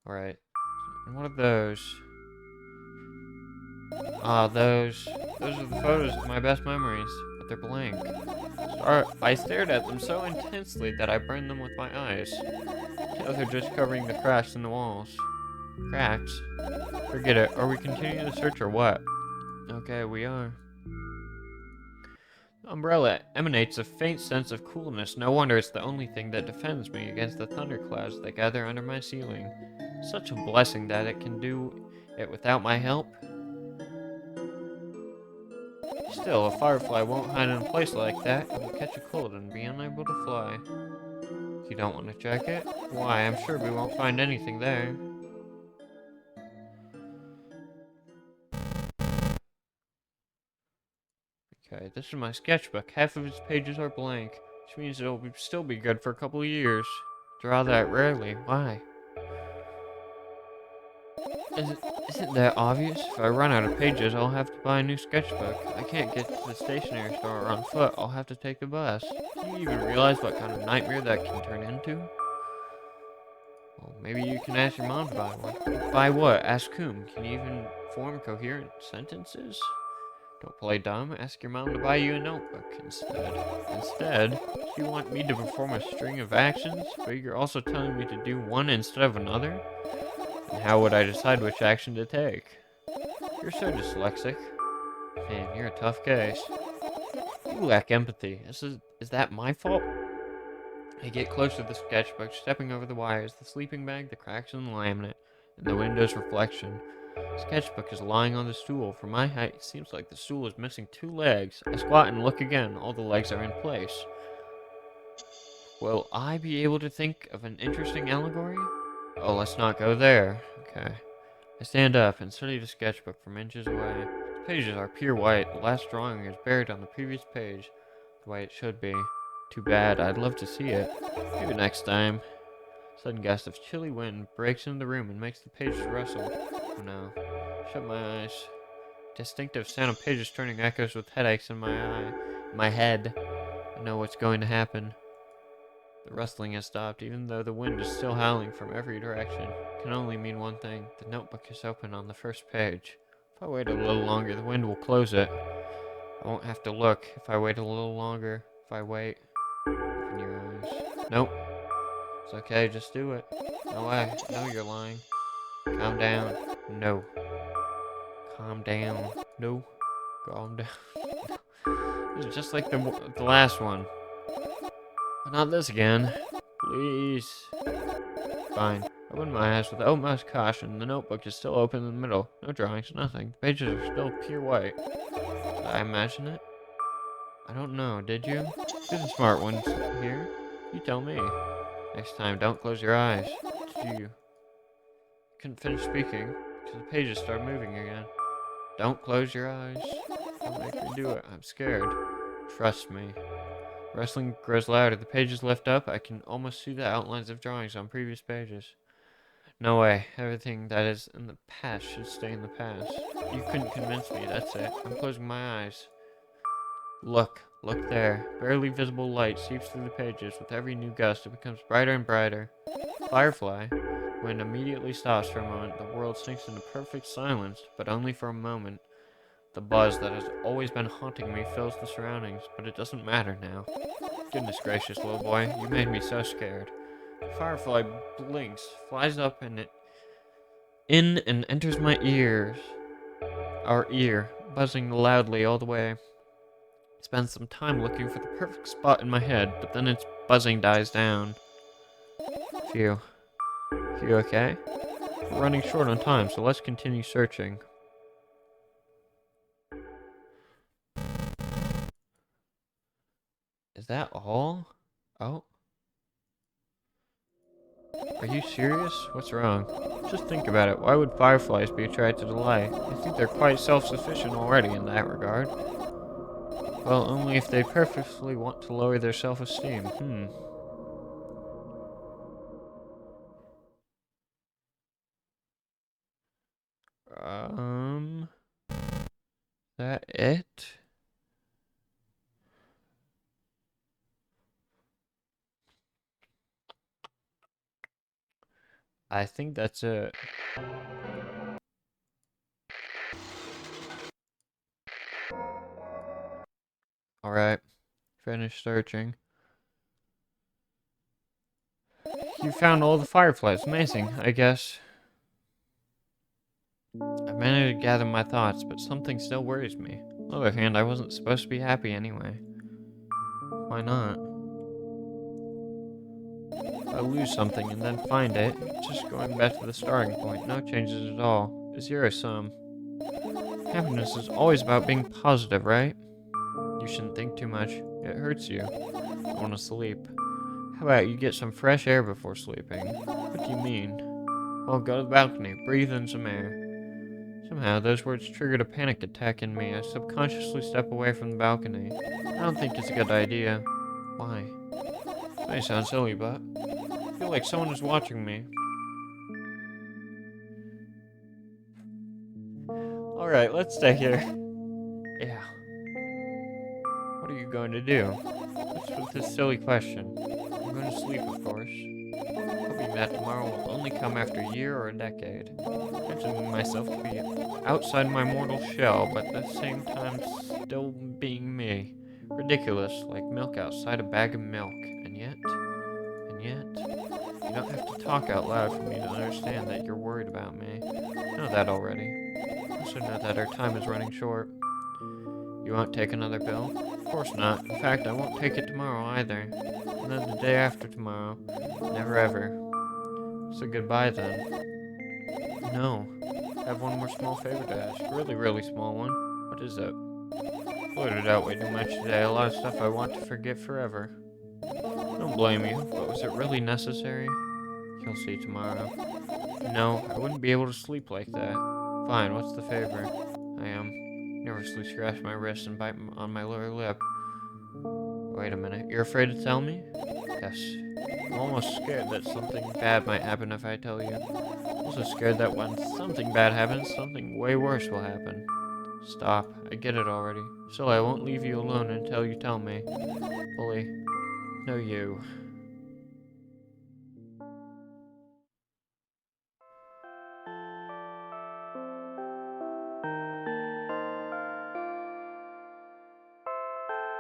Alright. And what are those? Ah, those are the photos of my best memories, but they're blank. I stared at them so intensely that I burned them with my eyes. Now they're just covering the cracks in the walls. Cracks? Forget it. Are we continuing the search or what? Okay, we are. The umbrella emanates a faint sense of coolness. No wonder it's the only thing that defends me against the thunderclouds that gather under my ceiling. Such a blessing that it can do it without my help. Still, a firefly won't hide in a place like that. It will catch a cold and be unable to fly. You don't want to check it? Why, I'm sure we won't find anything there. Okay, this is my sketchbook. Half of its pages are blank, which means it'll still be good for a couple of years. Draw that rarely. Why? Isn't that obvious? If I run out of pages, I'll have to buy a new sketchbook. I can't get to the stationery store on foot. I'll have to take the bus. Do you even realize what kind of nightmare that can turn into? Well, maybe you can ask your mom to buy one. Buy what? Ask whom? Can you even form coherent sentences? Don't play dumb. Ask your mom to buy you a notebook instead. Instead, you want me to perform a string of actions, but you're also telling me to do one instead of another? And how would I decide which action to take? You're so dyslexic. Man, you're a tough case. You lack empathy. Is that my fault? I get close to the sketchbook, stepping over the wires, the sleeping bag, the cracks in the laminate, and the window's reflection. The sketchbook is lying on the stool. For my height, it seems like the stool is missing two legs. I squat and look again. All the legs are in place. Will I be able to think of an interesting allegory? Oh, let's not go there. Okay. I stand up and study the sketchbook from inches away. The pages are pure white. The last drawing is buried on the previous page, the way it should be. Too bad. I'd love to see it. Maybe next time. Sudden gust of chilly wind breaks into the room and makes the pages rustle. Oh no. Shut my eyes. Distinctive sound of pages turning echoes with headaches in my head. I know what's going to happen. The rustling has stopped, even though the wind is still howling from every direction. It can only mean one thing. The notebook is open on the first page. If I wait a little longer, the wind will close it. I won't have to look. If I wait a little longer, if I wait. Open your eyes. Nope. It's okay, just do it. No way. No, you're lying. Calm down. No. Calm down. No. Calm down. This is just like the last one. But not this again. Please. Fine. I open my eyes with utmost caution. The notebook is still open in the middle. No drawings, nothing. The pages are still pure white. Did I imagine it? I don't know, did you? You're the smart ones here. You tell me. Next time, don't close your eyes. Did you? Couldn't finish speaking, because the pages start moving again. Don't close your eyes. Don't make me do it. I'm scared. Trust me. Rustling grows louder. The pages lift up. I can almost see the outlines of drawings on previous pages. No way. Everything that is in the past should stay in the past. You couldn't convince me. That's it. I'm closing my eyes. Look. Look there. Barely visible light seeps through the pages. With every new gust, it becomes brighter and brighter. Firefly. Wind immediately stops for a moment. The world sinks into perfect silence, but only for a moment. The buzz that has always been haunting me fills the surroundings, but it doesn't matter now. Goodness gracious, little boy, you made me so scared. The firefly blinks, flies up in and enters my ears. Our ear, buzzing loudly all the way. I spend some time looking for the perfect spot in my head, but then its buzzing dies down. Phew. You okay? We're running short on time, so let's continue searching. Is that all? Oh. Are you serious? What's wrong? Just think about it. Why would fireflies be attracted to light? I think they're quite self-sufficient already in that regard. Well, only if they purposefully want to lower their self-esteem. That it? I think that's it. Alright, finish searching. You found all the fireflies. Amazing, I guess. I managed to gather my thoughts, but something still worries me. On the other hand, I wasn't supposed to be happy anyway. Why not? If I lose something and then find it, it's just going back to the starting point. No changes at all. A zero sum. Happiness is always about being positive, right? You shouldn't think too much. It hurts you. I want to sleep. How about you get some fresh air before sleeping? What do you mean? Well, go to the balcony. Breathe in some air. Somehow, those words triggered a panic attack in me. I subconsciously step away from the balcony. I don't think it's a good idea. Why? It may sound silly, but I feel like someone is watching me. Alright, let's stay here. Yeah. What are you going to do? What's with this silly question? I'm going to sleep, of course. Hoping that tomorrow will only come after a year or a decade. Imagining myself to be outside my mortal shell, but at the same time still being me. Ridiculous, like milk outside a bag of milk. And yet, you don't have to talk out loud for me to understand that you're worried about me. I know that already. I also know that our time is running short. You won't take another pill? Of course not. In fact, I won't take it tomorrow either. And then the day after tomorrow. Never ever. So goodbye then. No. I have one more small favor to ask. Really, really small one. What is it? Blurted out way too much today. A lot of stuff I want to forget forever. Don't blame you, but was it really necessary? You'll see tomorrow. No, I wouldn't be able to sleep like that. Fine, what's the favor? I nervously scratch my wrist and bite on my lower lip. Wait a minute, you're afraid to tell me? Yes. I'm almost scared that something bad might happen if I tell you. I'm also scared that when something bad happens, something way worse will happen. Stop, I get it already. Still, I won't leave you alone until you tell me. Fully. No, you.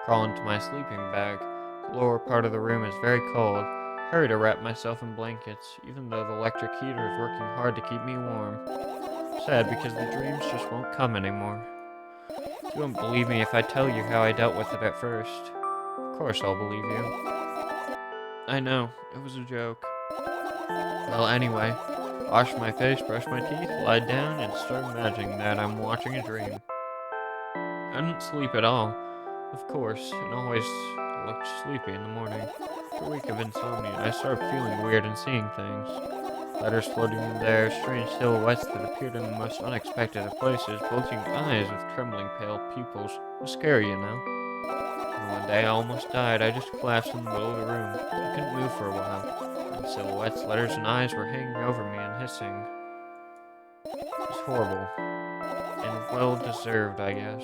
Crawl into my sleeping bag. The lower part of the room is very cold. Hurry to wrap myself in blankets, even though the electric heater is working hard to keep me warm. Sad because the dreams just won't come anymore. You won't believe me if I tell you how I dealt with it at first. Of course I'll believe you. I know, it was a joke. Well, anyway, wash my face, brush my teeth, lie down, and start imagining that I'm watching a dream. I didn't sleep at all, of course, and always looked sleepy in the morning. After a week of insomnia, I started feeling weird and seeing things. Letters floating in there, strange silhouettes that appeared in the most unexpected of places, bulging eyes with trembling pale pupils. It was scary, you know. And one day I almost died. I just collapsed in the middle of the room. I couldn't move for a while. And silhouettes, letters, and eyes were hanging over me and hissing. It was horrible. And well deserved, I guess.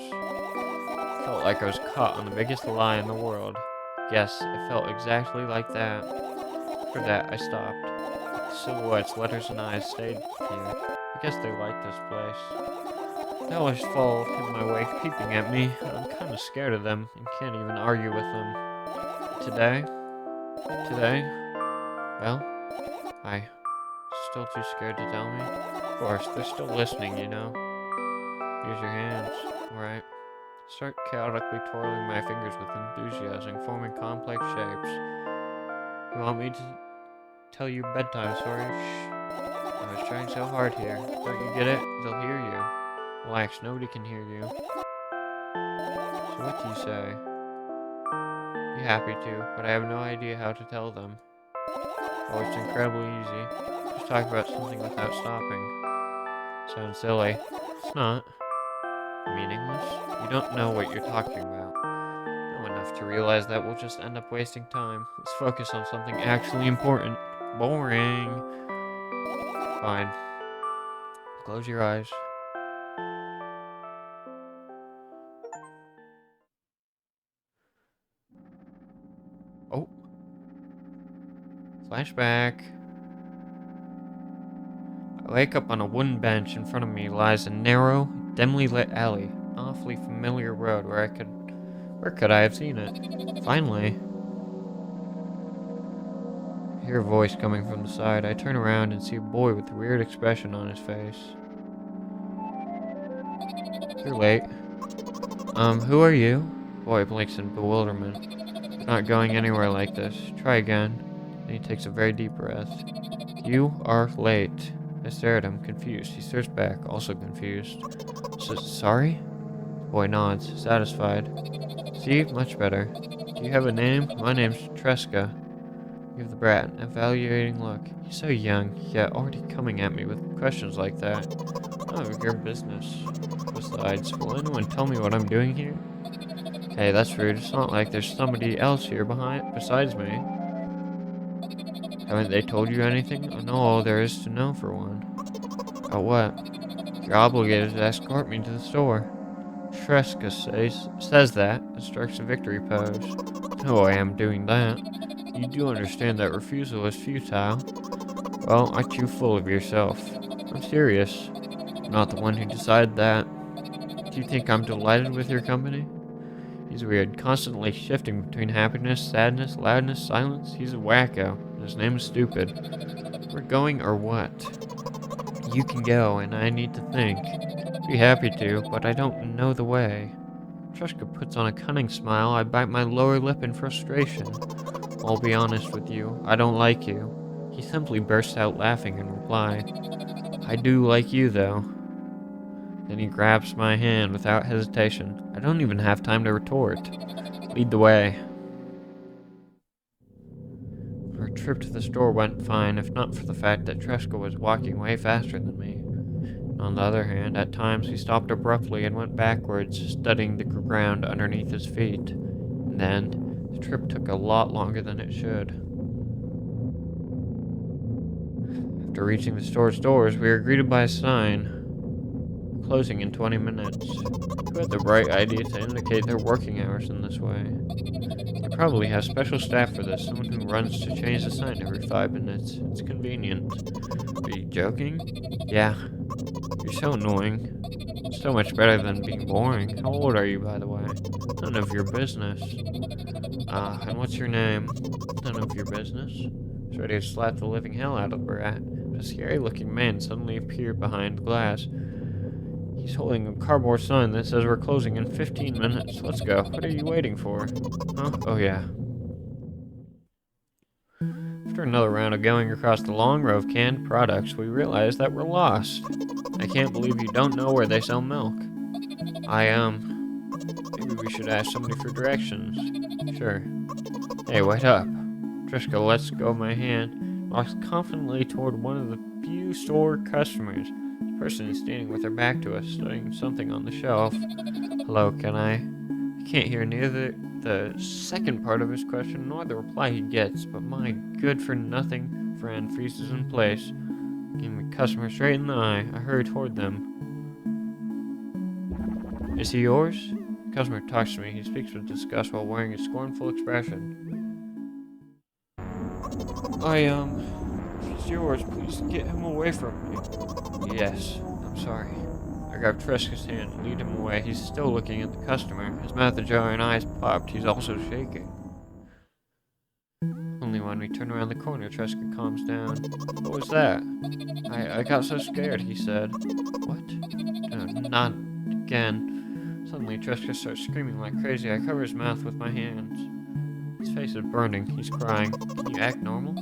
Felt like I was caught on the biggest lie in the world. Yes, it felt exactly like that. After that, I stopped. The silhouettes, letters, and eyes stayed here. I guess they liked this place. They always fall in my wake, peeping at me. I'm kind of scared of them and can't even argue with them. Today, well, I still too scared to tell me. Of course, they're still listening, you know. Use your hands, alright. Start chaotically twirling my fingers with enthusiasm, forming complex shapes. You want me to tell you a bedtime story? Shh. I was trying so hard here. Don't you get it? They'll hear you. Relax, nobody can hear you. So what do you say? Be happy to, but I have no idea how to tell them. Oh, it's incredibly easy. Just talk about something without stopping. Sounds silly. It's not. Meaningless? You don't know what you're talking about. Know enough to realize that we'll just end up wasting time. Let's focus on something actually important. Boring. Fine. Close your eyes. Oh. Flashback. I wake up on a wooden bench. In front of me lies a narrow, dimly lit alley. An awfully familiar road where could I have seen it? Finally, I hear a voice coming from the side. I turn around and see a boy with a weird expression on his face. You're late. Who are you? Boy blinks in bewilderment. Not going anywhere like this. Try again. Then he takes a very deep breath. You are late. I stare at him, confused. He stares back, also confused. Sorry? The boy nods, satisfied. See? Much better. Do you have a name? My name's Tresca. Give the brat an evaluating look. He's so young, yet already coming at me with questions like that. None of your business. Besides, will anyone tell me what I'm doing here? Hey, that's rude. It's not like there's somebody else here besides me. Haven't they told you anything? I know all there is to know, for one. About what? You're obligated to escort me to the store. Tresca says that and strikes a victory pose. No, I am doing that. You do understand that refusal is futile. Well, aren't you full of yourself? I'm serious. I'm not the one who decided that. Do you think I'm delighted with your company? He's weird, constantly shifting between happiness, sadness, loudness, silence. He's a wacko, and his name is Stupid. We're going or what? You can go, and I need to think. Be happy to, but I don't know the way. Tresca puts on a cunning smile. I bite my lower lip in frustration. I'll be honest with you, I don't like you. He simply bursts out laughing in reply. I do like you, though. Then he grabs my hand without hesitation. I don't even have time to retort. Lead the way. Our trip to the store went fine, if not for the fact that Tresca was walking way faster than me. On the other hand, at times he stopped abruptly and went backwards, studying the ground underneath his feet. And then, the trip took a lot longer than it should. After reaching the store's doors, we were greeted by a sign, closing in 20 minutes. Who had the bright idea to indicate their working hours in this way? They probably have special staff for this, someone who runs to change the sign every 5 minutes. It's convenient. Are you joking? Yeah. You're so annoying. So much better than being boring. How old are you, by the way? None of your business. And what's your name? None of your business. I was ready to slap the living hell out of the brat, but a scary-looking man suddenly appeared behind the glass. He's holding a cardboard sign that says we're closing in 15 minutes. Let's go. What are you waiting for? Huh? Oh, yeah. After another round of going across the long row of canned products, we realize that we're lost. I can't believe you don't know where they sell milk. Maybe we should ask somebody for directions. Sure. Hey, wait up. Tresca lets go of my hand and walks confidently toward one of the few store customers. The person is standing with her back to us, studying something on the shelf. Hello, can I can't hear neither the second part of his question nor the reply he gets, but my good-for-nothing friend freezes in place, looking the customer straight in the eye. I hurry toward them. Is he yours? The customer talks to me. He speaks with disgust while wearing a scornful expression. If he's yours, please get him away from me. Yes, I'm sorry. I grab Tresca's hand and lead him away. He's still looking at the customer. His mouth ajar and eyes popped. He's also shaking. Only when we turn around the corner, Tresca calms down. What was that? I got so scared, he said. What? No, not again. Suddenly, Tresca starts screaming like crazy. I cover his mouth with my hands. His face is burning. He's crying. Can you act normal?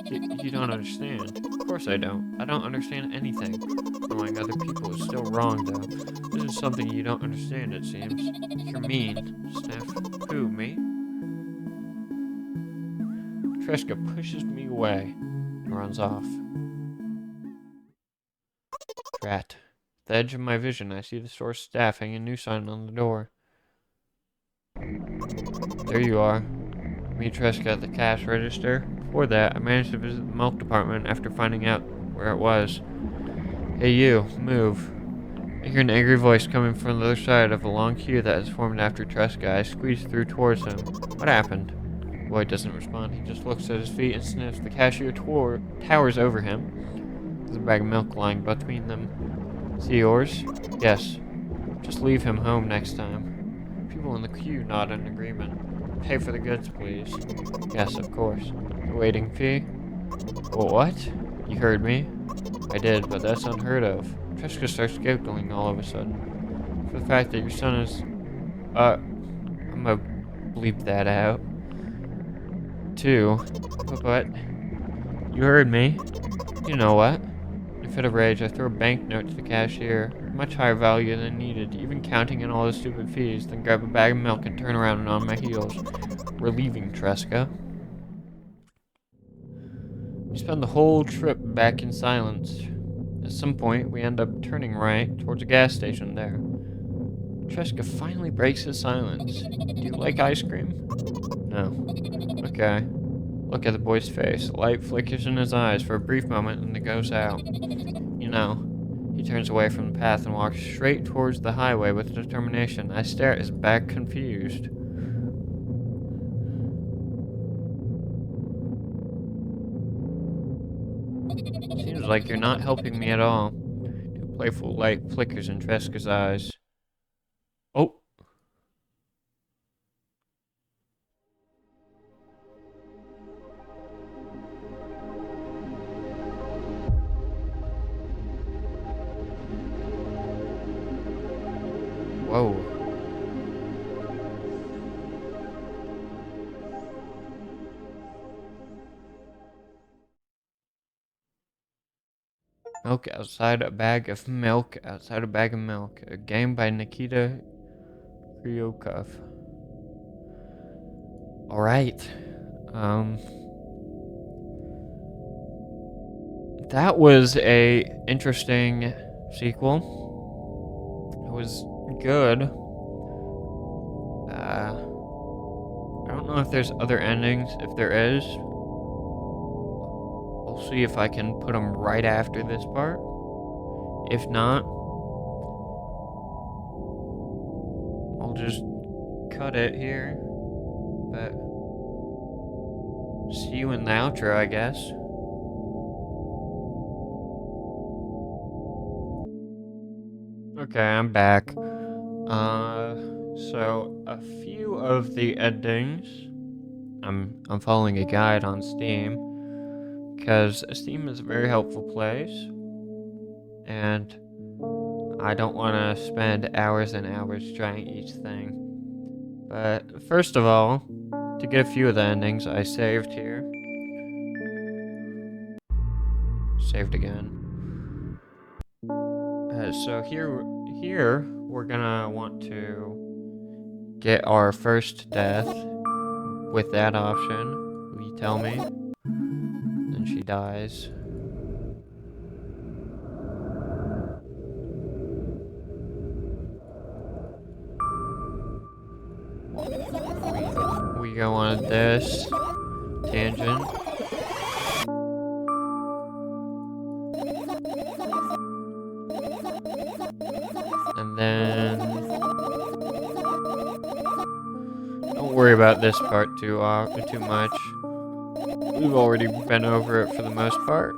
You don't understand. Of course I don't. I don't understand anything. Knowing other people is still wrong, though. This is something you don't understand, it seems. You're mean. Sniff. Who, me? Tresca pushes me away and runs off. Drat. At the edge of my vision, I see the store staff hang a new sign on the door. There you are. Meet Tresca at the cash register. Before that, I managed to visit the milk department after finding out where it was. Hey you, move. I hear an angry voice coming from the other side of a long queue that has formed after Tresca. I squeeze through towards him. What happened? The boy doesn't respond. He just looks at his feet and sniffs. The cashier towers over him. There's a bag of milk lying between them. Is he yours? Yes. Just leave him home next time. People in the queue nod in agreement. Pay for the goods, please. Yes, of course. The waiting fee? What? You heard me? I did, but that's unheard of. Triska starts giggling all of a sudden. For the fact that your son is... I'm gonna bleep that out. 2. But... You heard me. You know what? In a fit of rage, I threw a banknote to the cashier. Much higher value than needed, even counting in all the stupid fees, then grab a bag of milk and turn around and on my heels. We're leaving, Triska. We spend the whole trip back in silence. At some point, we end up turning right towards a gas station there. Triska finally breaks his silence. Do you like ice cream? No. Okay. Look at the boy's face. The light flickers in his eyes for a brief moment and it goes out. You know. He turns away from the path and walks straight towards the highway with determination. I stare at his back, confused. Seems like you're not helping me at all. Two playful light flickers in Triska's eyes. Oh! Whoa. Milk outside a bag of milk, outside a bag of milk. A game by Nikita Kryukov. Alright. That was a interesting sequel. It was good. I don't know if there's other endings. If there is, I'll see if I can put them right after this part. If not, I'll just cut it here. But see you in the outro, I guess. Okay, I'm back. So a few of the endings, I'm following a guide on Steam, because Steam is a very helpful place, and I don't want to spend hours and hours trying each thing. But first of all, to get a few of the endings, I saved here. Saved again. So here we're gonna want to get our first death with that option. Will you tell me? Then she dies. We go on this tangent. And then don't worry about this part too much. We've already been over it for the most part.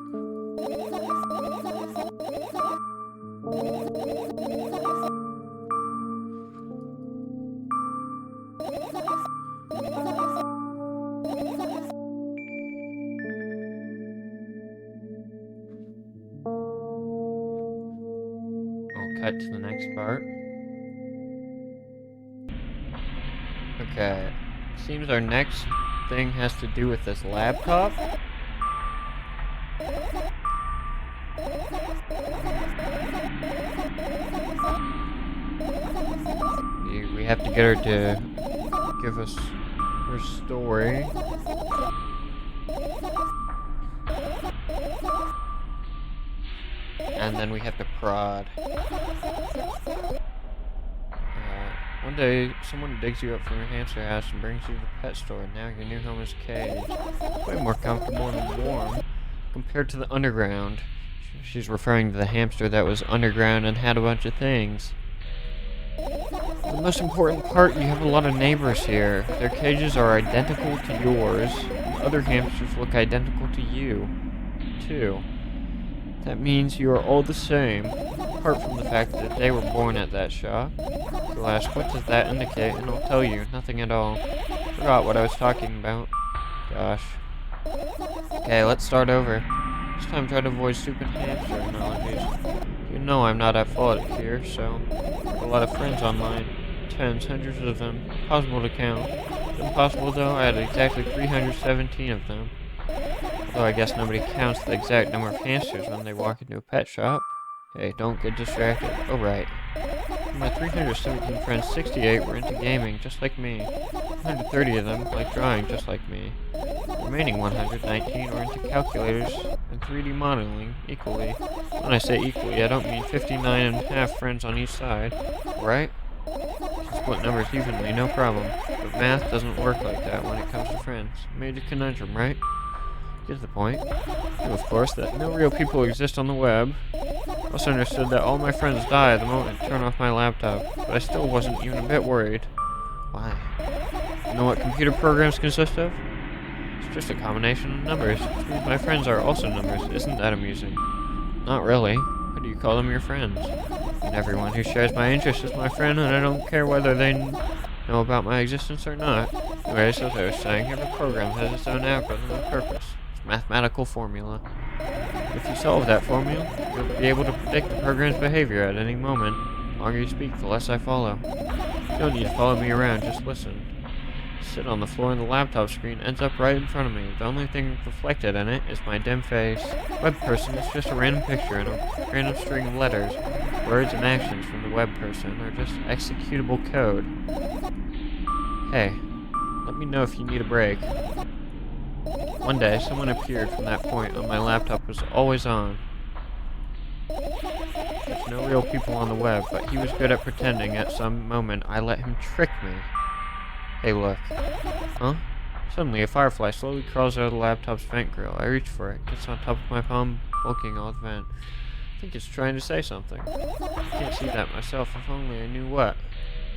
Cut to the next part. Okay. Seems our next thing has to do with this laptop. We have to get her to give us her story. And then we have to prod. One day, someone digs you up from your hamster house and brings you to the pet store. Now your new home is a cage. Way more comfortable and warm compared to the underground. She's referring to the hamster that was underground and had a bunch of things. The most important part, you have a lot of neighbors here. Their cages are identical to yours. And other hamsters look identical to you, too. That means you are all the same, apart from the fact that they were born at that shop. You'll ask, what does that indicate? And I'll tell you, nothing at all. Forgot what I was talking about. Gosh. Okay, let's start over. This time try to avoid stupid hamster analogies. You know I'm not at fault here, so... I have a lot of friends online. Tens, hundreds of them. Impossible to count. Impossible though, I had exactly 317 of them. Although I guess nobody counts the exact number of hamsters when they walk into a pet shop. Hey, don't get distracted. Oh, right. Of my 317 friends, 68 were into gaming, just like me. 130 of them like drawing, just like me. The remaining 119 were into calculators and 3D modeling, equally. When I say equally, I don't mean 59 and a half friends on each side, right? Split numbers evenly, no problem. But math doesn't work like that when it comes to friends. Major conundrum, right? Get the point. And of course, that no real people exist on the web. I also understood that all my friends die the moment I turn off my laptop, but I still wasn't even a bit worried. Why? You know what computer programs consist of? It's just a combination of numbers, which means my friends are also numbers. Isn't that amusing? Not really. Why do you call them your friends? And everyone who shares my interests is my friend, and I don't care whether they know about my existence or not. Anyways, as I was saying, every program has its own algorithm and purpose. It's a mathematical formula. If you solve that formula, you'll be able to predict the program's behavior at any moment. The longer you speak, the less I follow. You don't need to follow me around, just listen. Sit on the floor and the laptop screen ends up right in front of me. The only thing reflected in it is my dim face. Web person is just a random picture and a random string of letters. Words and actions from the web person are just executable code. Hey, let me know if you need a break. One day, someone appeared from that point on my laptop was always on. There's no real people on the web, but he was good at pretending at some moment I let him trick me. Hey, look. Huh? Suddenly, a firefly slowly crawls out of the laptop's vent grill. I reach for it, gets on top of my palm, bulking all the vent. I think it's trying to say something. I can't see that myself, if only I knew what.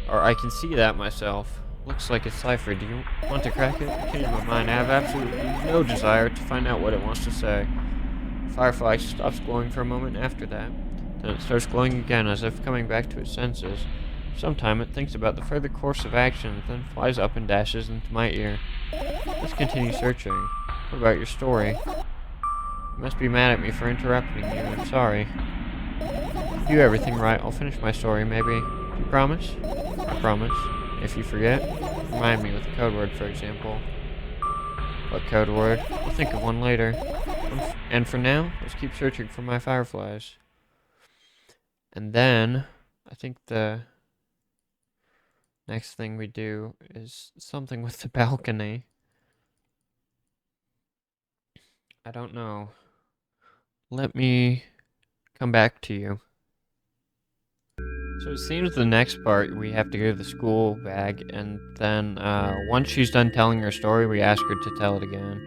Or I can see that myself. Looks like a cipher. Do you want to crack it? Change my mind. I have absolutely no desire to find out what it wants to say. Firefly stops glowing for a moment after that. Then it starts glowing again as if coming back to its senses. Sometime it thinks about the further course of action, then flies up and dashes into my ear. Let's continue searching. What about your story? You must be mad at me for interrupting you. I'm sorry. If you do everything right, I'll finish my story, maybe. Do you promise? I promise. If you forget, remind me with a code word, for example. What code word? I'll think of one later. And for now, let's keep searching for my fireflies. And then, I think the next thing we do is something with the balcony. I don't know. Let me come back to you. So it seems the next part we have to go to the school bag, and then once she's done telling her story, we ask her to tell it again.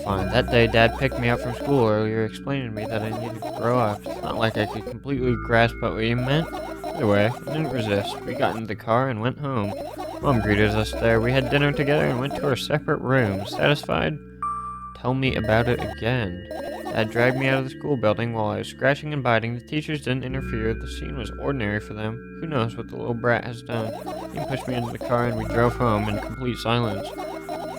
Fine. That day, Dad picked me up from school earlier, explaining to me that I needed to grow up. It's not like I could completely grasp what he meant. Either way, I didn't resist. We got into the car and went home. Mom greeted us there. We had dinner together and went to our separate rooms. Satisfied? Tell me about it again. Dad dragged me out of the school building while I was scratching and biting. The teachers didn't interfere. The scene was ordinary for them. Who knows what the little brat has done? He pushed me into the car and we drove home in complete silence.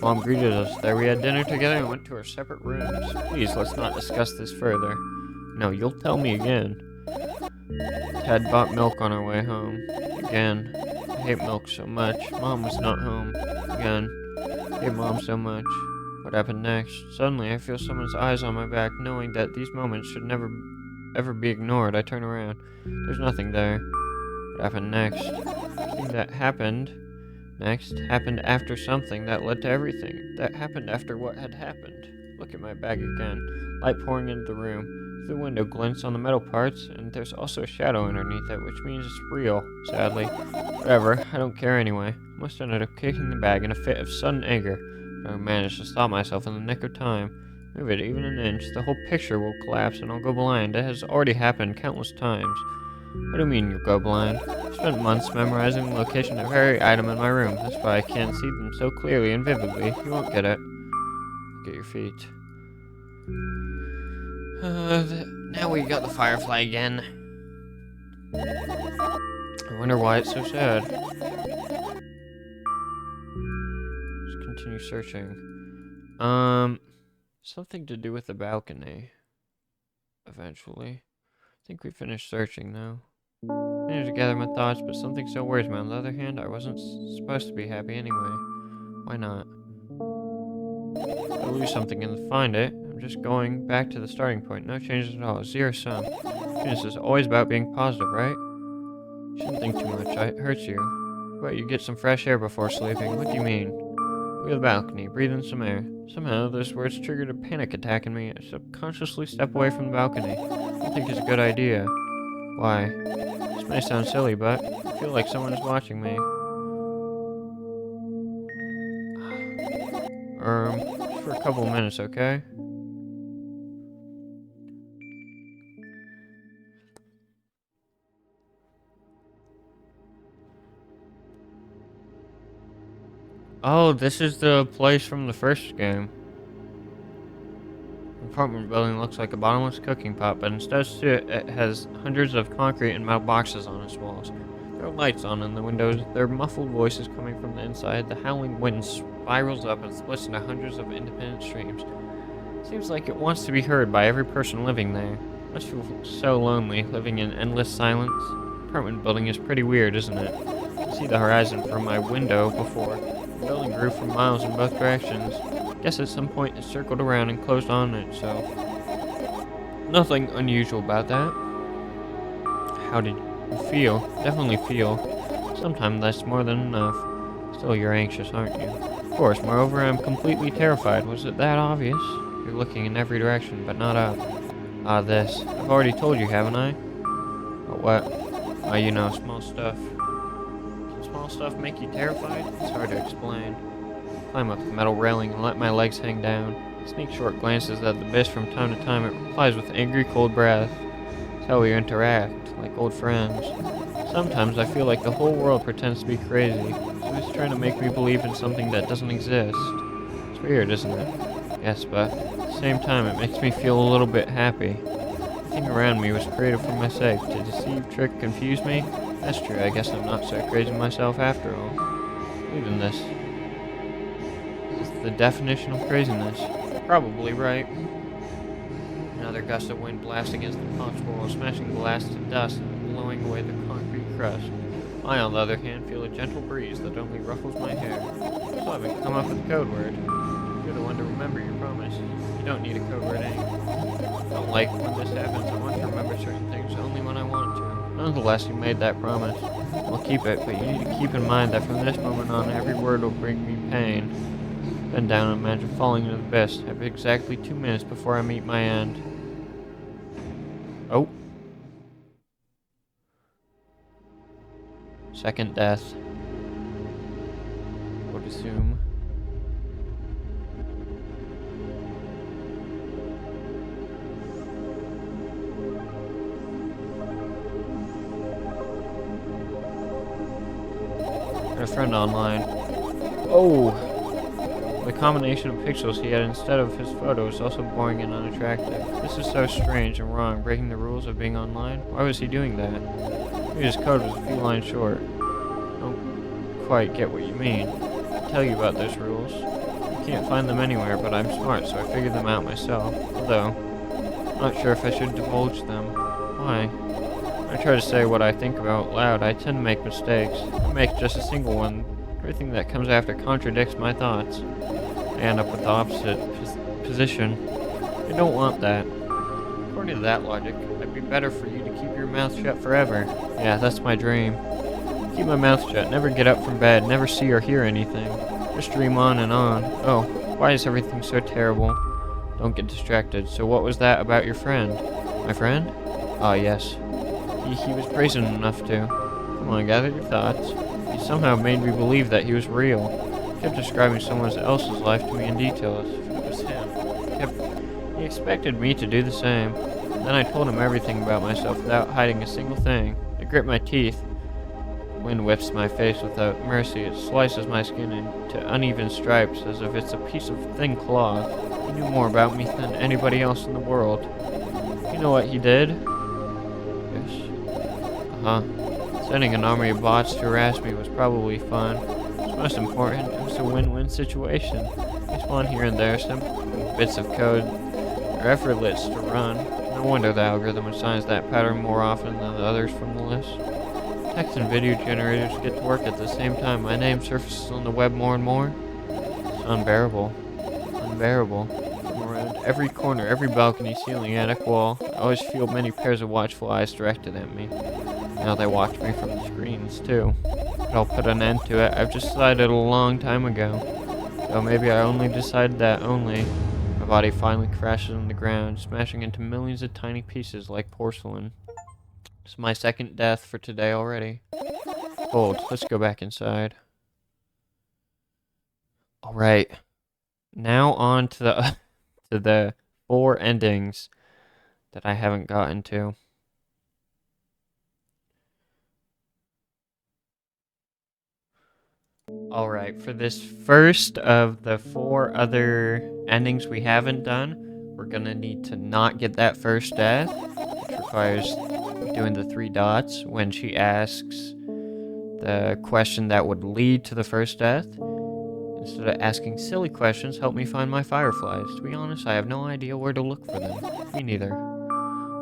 Mom greeted us there. We had dinner together and went to our separate rooms. Please, let's not discuss this further. No, you'll tell me again. Dad bought milk on our way home. Again. I hate milk so much. Mom was not home. Again. I hate Mom so much. What happened next? Suddenly, I feel someone's eyes on my back, knowing that these moments should never, ever be ignored. I turn around. There's nothing there. What happened next? The thing that happened next happened after something that led to everything. That happened after what had happened. Look at my bag again. Light pouring into the room. The window glints on the metal parts, and there's also a shadow underneath it, which means it's real, sadly. Whatever, I don't care anyway. I must ended up kicking the bag in a fit of sudden anger. I managed to stop myself in the nick of time. Move it even an inch, the whole picture will collapse and I'll go blind. It has already happened countless times. What do you mean you'll go blind? I spent months memorizing the location of every item in my room. That's why I can't see them so clearly and vividly. You won't get it. Look at your feet. Now we got the Firefly again. I wonder why it's so sad. Let's continue searching. Something to do with the balcony. Eventually. I think we finished searching now. I need to gather my thoughts, but something still worries me. On the other hand, I wasn't supposed to be happy anyway. Why not? If I lose something and find it, I'm just going back to the starting point. No changes at all. Zero sum. This is always about being positive, right? You shouldn't think too much. It hurts you. But you get some fresh air before sleeping. What do you mean? Look at the balcony. Breathe in some air. Somehow, those words triggered a panic attack in me. I subconsciously step away from the balcony. I don't think it's a good idea. Why? This may sound silly, but I feel like someone is watching me. Just for a couple of minutes, okay? Oh, this is the place from the first game. The apartment building looks like a bottomless cooking pot, but instead it has hundreds of concrete and metal boxes on its walls. There are lights on in the windows. There are muffled voices coming from the inside. The howling wind spirals up and splits into hundreds of independent streams. Seems like it wants to be heard by every person living there. Must feel so lonely, living in endless silence. The apartment building is pretty weird, isn't it? I can see the horizon from my window before. The building grew for miles in both directions. Guess at some point it circled around and closed on itself. Nothing unusual about that. How did you feel? Definitely feel. Sometimes that's more than enough. Still, you're anxious, aren't you? Of course, moreover, I'm completely terrified. Was it that obvious? You're looking in every direction, but not up. Ah, this. I've already told you, haven't I? But what? Ah, you know, small stuff. Can small stuff make you terrified? It's hard to explain. Climb up the metal railing and let my legs hang down. Sneak short glances at the abyss from time to time. It replies with angry, cold breath. That's how we interact, like old friends. Sometimes I feel like the whole world pretends to be crazy. So it's trying to make me believe in something that doesn't exist. It's weird, isn't it? Yes, but at the same time, it makes me feel a little bit happy. Everything around me was created for my sake. To deceive, trick, confuse me? That's true. I guess I'm not so crazy myself after all. Believe in this. The definition of craziness. Probably right. Another gust of wind blasts against the conch wall, smashing glass to dust and blowing away the concrete crust. I, on the other hand, feel a gentle breeze that only ruffles my hair. So I haven't come up with a code word. You're the one to remember your promise. You don't need a code word, eh? I don't like when this happens. I want to remember certain things only when I want to. Nonetheless, you made that promise. I'll keep it, but you need to keep in mind that from this moment on, every word will bring me pain. Bend down and imagine falling into the abyss. I have exactly 2 minutes before I meet my end. Oh. Second death. Would assume. Got a friend online. Oh! The combination of pixels he had instead of his photo is also boring and unattractive. This is so strange and wrong, breaking the rules of being online. Why was he doing that? Maybe his code was a few lines short. I don't quite get what you mean. I'll tell you about those rules. You can't find them anywhere, but I'm smart, so I figured them out myself. Although, I'm not sure if I should divulge them. Why? When I try to say what I think about loud, I tend to make mistakes. I make just a single one. Everything that comes after contradicts my thoughts. I end up with the opposite position. I don't want that. According to that logic, it'd be better for you to keep your mouth shut forever. Yeah, that's my dream. Keep my mouth shut, never get up from bed, never see or hear anything. Just dream on and on. Oh, why is everything so terrible? Don't get distracted. So what was that about your friend? My friend? Ah, yes. He was brazen enough to. Come on, gather your thoughts. He somehow made me believe that he was real. He kept describing someone else's life to me in detail as if it was him. He expected me to do the same. Then I told him everything about myself without hiding a single thing. I grit my teeth. The wind whips my face without mercy. It slices my skin into uneven stripes as if it's a piece of thin cloth. He knew more about me than anybody else in the world. You know what he did? Yes. Sending an army of bots to harass me was probably fun. What's most important, it was a win-win situation. They spawn here and there, simple bits of code. They're effortless to run. No wonder the algorithm assigns that pattern more often than the others from the list. Text and video generators get to work at the same time. My name surfaces on the web more and more. It's unbearable. Unbearable. From around every corner, every balcony, ceiling, attic, wall, I always feel many pairs of watchful eyes directed at me. Now they watch me from the screens, too. But I'll put an end to it. I've decided a long time ago. So maybe I only decided that only. My body finally crashes on the ground, smashing into millions of tiny pieces like porcelain. It's my second death for today already. Hold, let's go back inside. Alright. Now on to the to the 4 endings that I haven't gotten to. Alright, for this first of the 4 other endings we haven't done, we're gonna need to not get that first death, which requires doing the 3 dots when she asks the question that would lead to the first death. Instead of asking silly questions, help me find my fireflies. To be honest, I have no idea where to look for them. Me neither.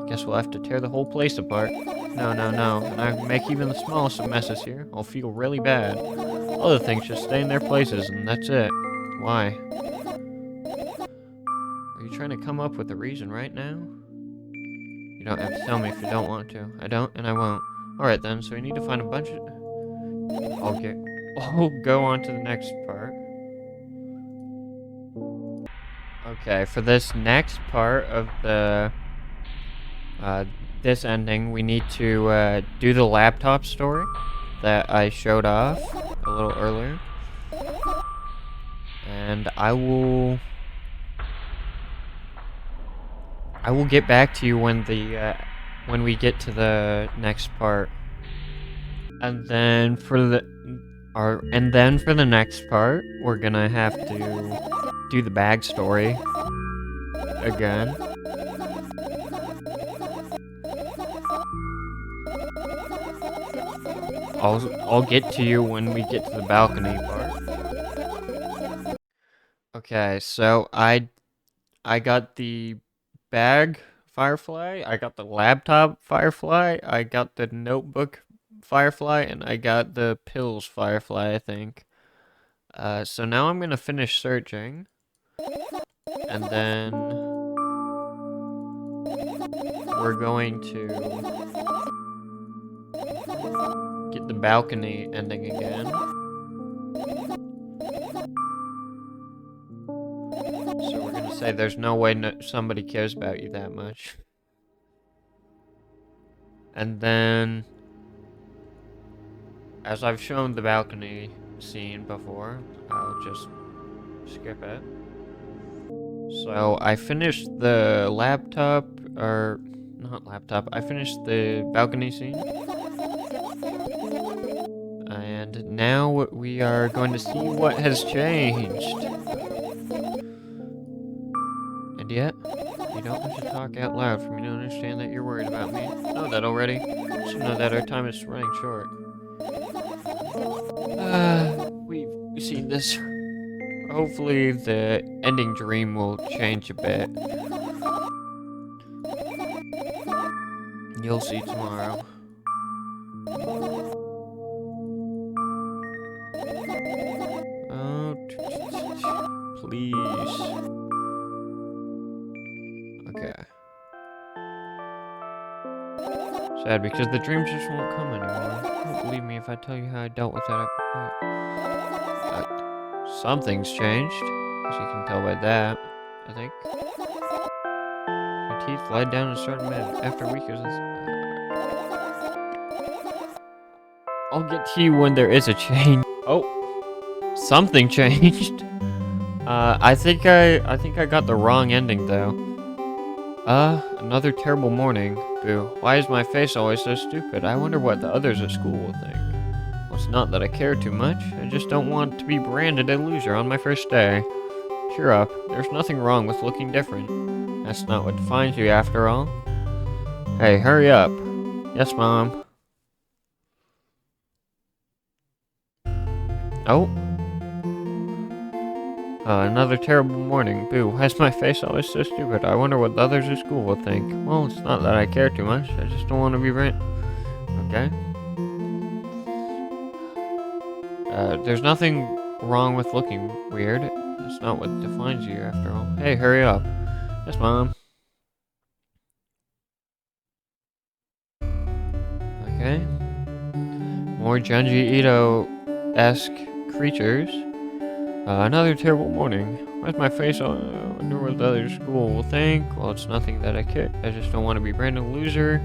Guess we'll have to tear the whole place apart. No. And I make even the smallest of messes here, I'll feel really bad. Other things just stay in their places, and that's it. Why? Are you trying to come up with a reason right now? You don't have to tell me if you don't want to. I don't, and I won't. Alright then, so we need to find a bunch of... I'll go on to the next part. Okay, for this next part of the... this ending, we need to do the laptop story that I showed off a little earlier. And I will get back to you when we get to the next part. And then for the next part, we're gonna have to do the bag story again. I'll get to you when we get to the balcony part. Okay, so I got the bag firefly, I got the laptop firefly, I got the notebook firefly, and I got the pills firefly, I think. So now I'm gonna finish searching, and then we're going to get the balcony ending again. So we're gonna say there's no way somebody cares about you that much. And then, as I've shown the balcony scene before, I'll just skip it. So I finished the laptop, or not laptop, I finished the balcony scene. And now we are going to see what has changed. And yet, you don't have to talk out loud for me to understand that you're worried about me. I know that already. You should know that our time is running short. We've seen this. Hopefully the ending dream will change a bit. You'll see tomorrow. Oh, please. Okay. Sad because the dreams just won't come anymore. Don't believe me if I tell you how I dealt with that. Something's changed, as you can tell by that, I think. My teeth lied down and started mad after a week of this. I'll get to you when there is a change. Oh, something changed. I think I got the wrong ending though. Another terrible morning. Boo. Why is my face always so stupid? I wonder what the others at school will think. Well, it's not that I care too much. I just don't want to be branded a loser on my first day. Cheer up. there's nothing wrong with looking different. That's not what defines you after all. Hey, hurry up. Yes, Mom. Oh. Another terrible morning. Boo, why's my face always so stupid? I wonder what the others at school will think. Well, it's not that I care too much. I just don't want to be Okay. There's nothing wrong with looking weird. That's not what defines you after all. Hey, hurry up. Yes, Mom. Okay. More Junji Ito-esque creatures. Another terrible morning. Why's my face on? I wonder what the other school will think. Well, it's nothing that I care. I just don't want to be branded a loser.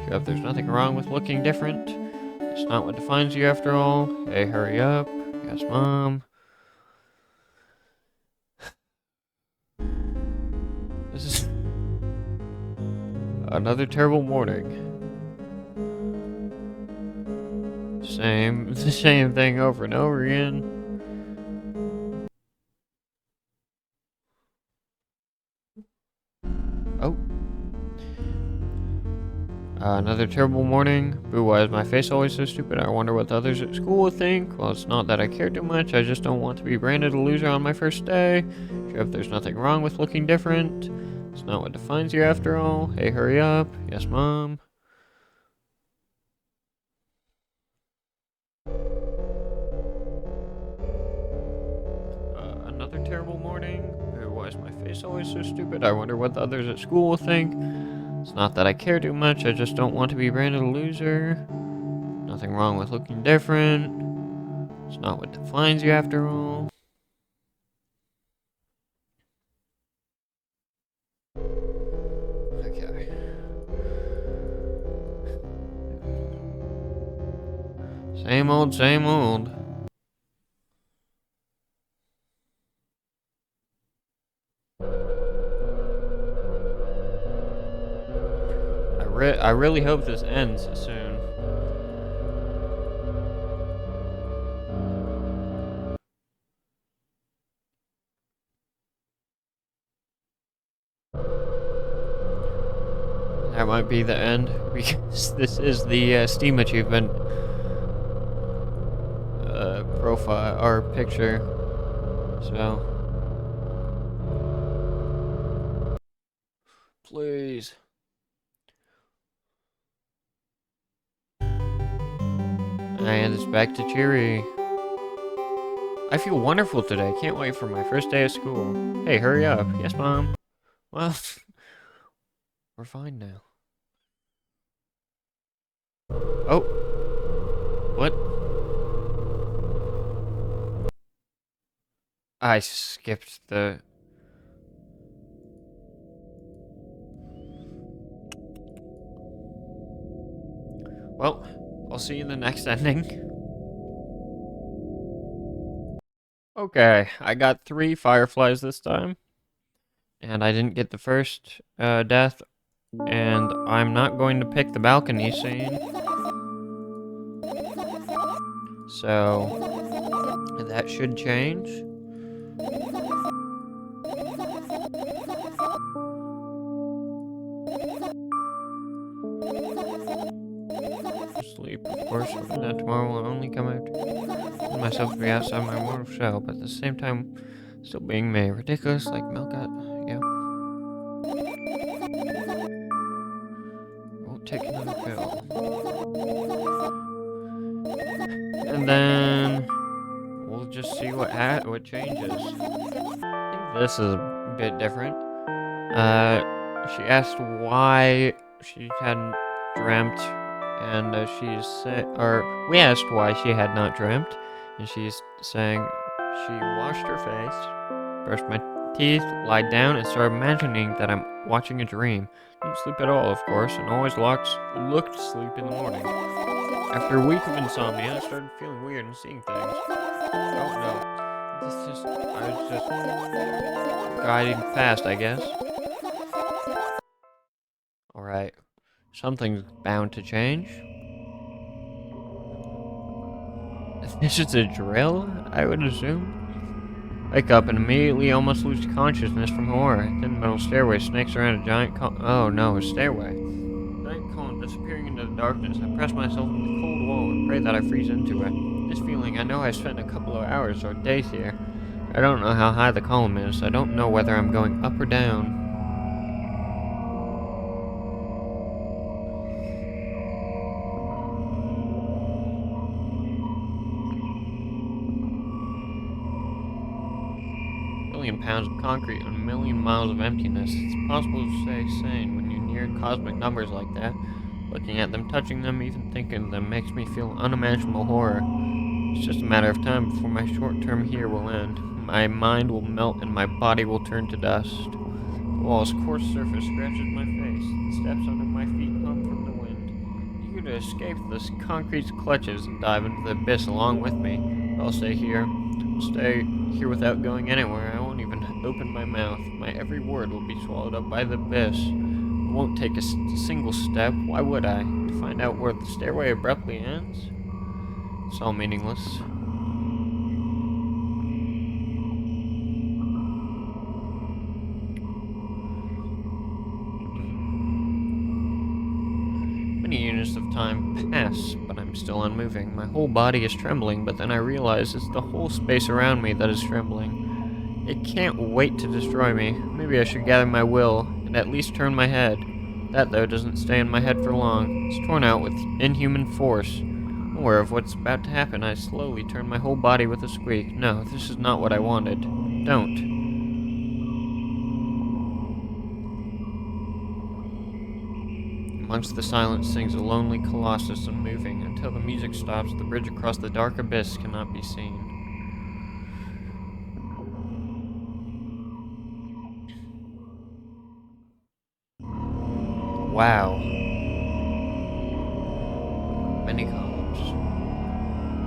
Sure, if there's nothing wrong with looking different. It's not what defines you after all. Hey, hurry up. Yes, Mom. This is another terrible morning. The same thing over and over again. Oh. Another terrible morning. Boo, why is my face always so stupid? I wonder what the others at school will think. Well, it's not that I care too much. I just don't want to be branded a loser on my first day. Sure, if there's nothing wrong with looking different. It's not what defines you after all. Hey, hurry up. Yes, Mom. Another terrible morning. Boo, why is my face always so stupid? I wonder what the others at school will think. It's not that I care too much, I just don't want to be branded a loser. Nothing wrong with looking different. It's not what defines you after all. Okay. Same old, same old. I really hope this ends soon. That might be the end, because this is the Steam achievement profile or picture. So, please. And it's back to cheery. I feel wonderful today. Can't wait for my first day of school. Hey, hurry up. Yes, Mom. Well, we're fine now. Oh. What? I skipped the... Well, I'll see you in the next ending. Okay, I got 3 fireflies this time. And I didn't get the first death. And I'm not going to pick the balcony scene. So, that should change. Sleep, of course, hoping that tomorrow will only come out to myself to be outside my mortal shell, but at the same time, still being me. Ridiculous, like milk out. Yeah. Won't take another pill. And then we'll just see what changes. I think this is a bit different. She asked why she hadn't dreamt, and we asked why she had not dreamt, and she's saying she washed her face, brushed my teeth, lied down, and started imagining that I'm watching a dream. Didn't sleep at all, of course, and always looked asleep in the morning. After a week of insomnia, I started feeling weird and seeing things. Oh no. I was just guiding fast, I guess. Alright. Something's bound to change. This is a drill, I would assume. Wake up and immediately almost lose consciousness from horror. Thin metal stairway snakes around a giant oh no, a stairway. Giant column disappearing into the darkness. I press myself into the cold wall and pray that I freeze into it. This feeling, I know I spent a couple of hours or days here. I don't know how high the column is. I don't know whether I'm going up or down. Pounds of concrete and a million miles of emptiness. It's possible to stay sane when you're near cosmic numbers like that. Looking at them, touching them, even thinking of them makes me feel unimaginable horror. It's just a matter of time before my short term here will end. My mind will melt and my body will turn to dust. The wall's coarse surface scratches my face. The steps under my feet hum from the wind. Eager to escape this concrete's clutches and dive into the abyss along with me. But I'll stay here. I'll stay here without going anywhere. I won't even open my mouth. My every word will be swallowed up by the abyss. I won't take a single step. Why would I? To find out where the stairway abruptly ends? It's all meaningless. Many units of time pass, but I'm still unmoving. My whole body is trembling, but then I realize it's the whole space around me that is trembling. It can't wait to destroy me. Maybe I should gather my will and at least turn my head. That, though, doesn't stay in my head for long. It's torn out with inhuman force. Aware of what's about to happen, I slowly turn my whole body with a squeak. No, this is not what I wanted. Don't. Amongst the silence sings a lonely colossus unmoving. Until the music stops, the bridge across the dark abyss cannot be seen. Wow. Many columns.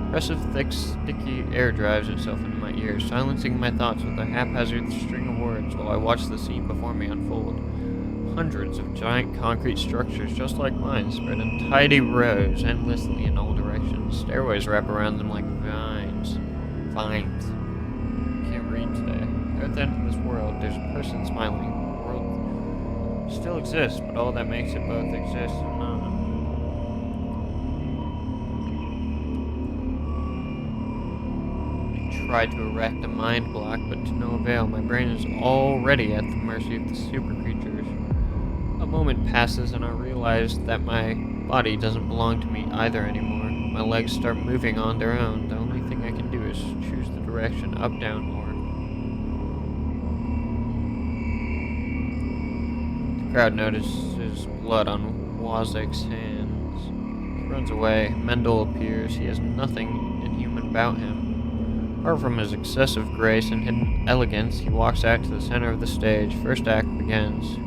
Oppressive, thick, sticky air drives itself into my ears, silencing my thoughts with a haphazard string of words while I watch the scene before me unfold. Hundreds of giant concrete structures just like mine spread in tidy rows endlessly in all directions. Stairways wrap around them like vines. Vines. Can't read today. At the end of this world, there's a person smiling. The world still exists, but all that makes it both exist and not. I tried to erect a mind block, but to no avail. My brain is already at the mercy of the super creatures. A moment passes and I realize that my body doesn't belong to me either anymore. My legs start moving on their own. The only thing I can do is choose the direction up, down, or. The crowd notices blood on Wozek's hands. He runs away. Mendel appears. He has nothing inhuman about him. Apart from his excessive grace and hidden elegance, he walks out to the center of the stage. First act begins.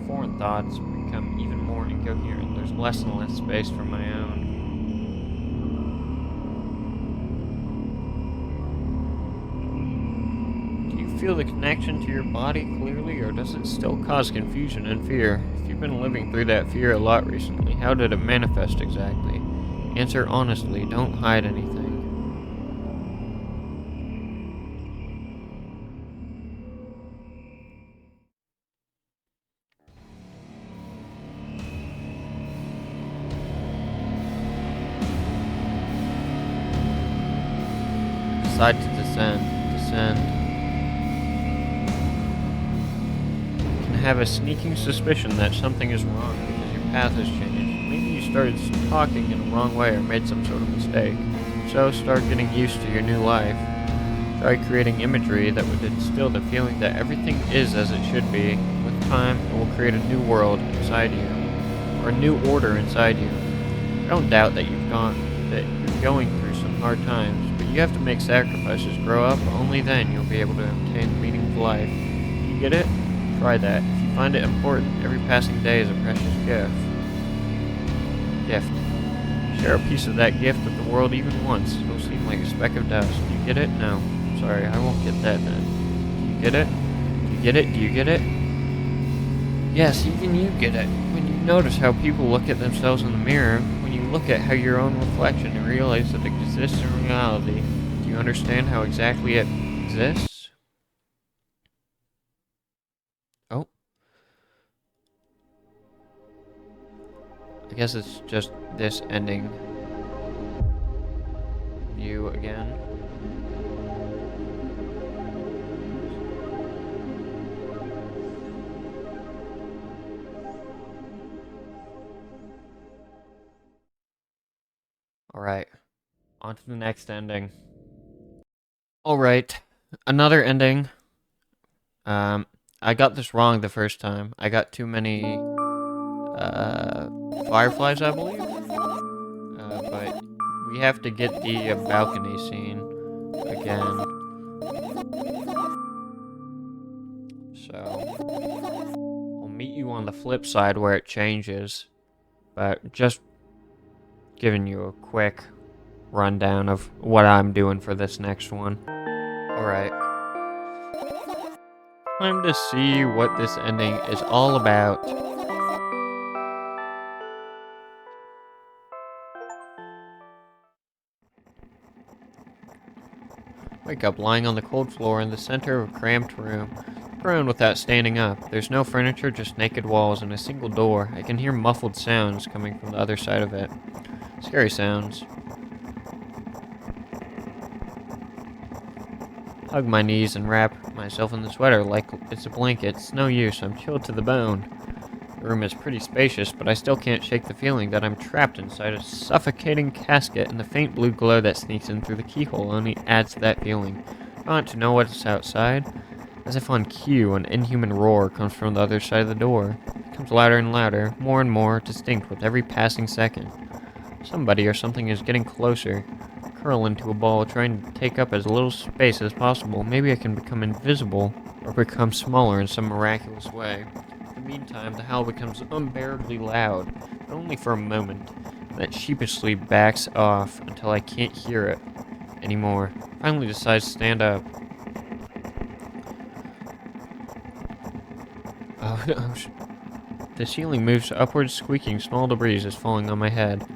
Foreign thoughts become even more incoherent. There's less and less space for my own. Do you feel the connection to your body clearly, or does it still cause confusion and fear? If you've been living through that fear a lot recently, how did it manifest exactly? Answer honestly, don't hide anything. Decide to descend. You can have a sneaking suspicion that something is wrong because your path has changed. Maybe you started talking in a wrong way or made some sort of mistake. So start getting used to your new life. Try creating imagery that would instill the feeling that everything is as it should be. With time, it will create a new world inside you, or a new order inside you. I don't doubt that you're going through some hard times, but you have to make sacrifices. Grow up. Only then you'll be able to obtain the meaning of life. You get it? Try that. If you find it important, every passing day is a precious gift. Share a piece of that gift with the world even once. It'll seem like a speck of dust. Do you get it? No. Sorry, I won't get that then. Do you get it? Do you get it? Do you get it? Yes, even you get it. When you notice how people look at themselves in the mirror, when when you look at how your own reflection and realize that it exists in reality, do you understand how exactly it exists? Oh. I guess it's just this ending. You again. Alright, on to the next ending. Alright, another ending. I got this wrong the first time. I got too many, fireflies, I believe? But we have to get the balcony scene again. So, I'll meet you on the flip side where it changes. But just giving you a quick rundown of what I'm doing for this next one. Alright. Time to see what this ending is all about. Wake up lying on the cold floor in the center of a cramped room. Prone without standing up. There's no furniture, just naked walls and a single door. I can hear muffled sounds coming from the other side of it. Scary sounds. Hug my knees and wrap myself in the sweater like it's a blanket. It's no use, I'm chilled to the bone. The room is pretty spacious, but I still can't shake the feeling that I'm trapped inside a suffocating casket, and the faint blue glow that sneaks in through the keyhole only adds to that feeling. I want to know what's outside. As if on cue, an inhuman roar comes from the other side of the door. It comes louder and louder, more and more distinct with every passing second. Somebody or something is getting closer. Curl into a ball, trying to take up as little space as possible. Maybe I can become invisible, or become smaller in some miraculous way. In the meantime, the howl becomes unbearably loud, but only for a moment. That sheepishly backs off until I can't hear it anymore. Finally decides to stand up. The ceiling moves upwards, squeaking. Small debris is falling on my head.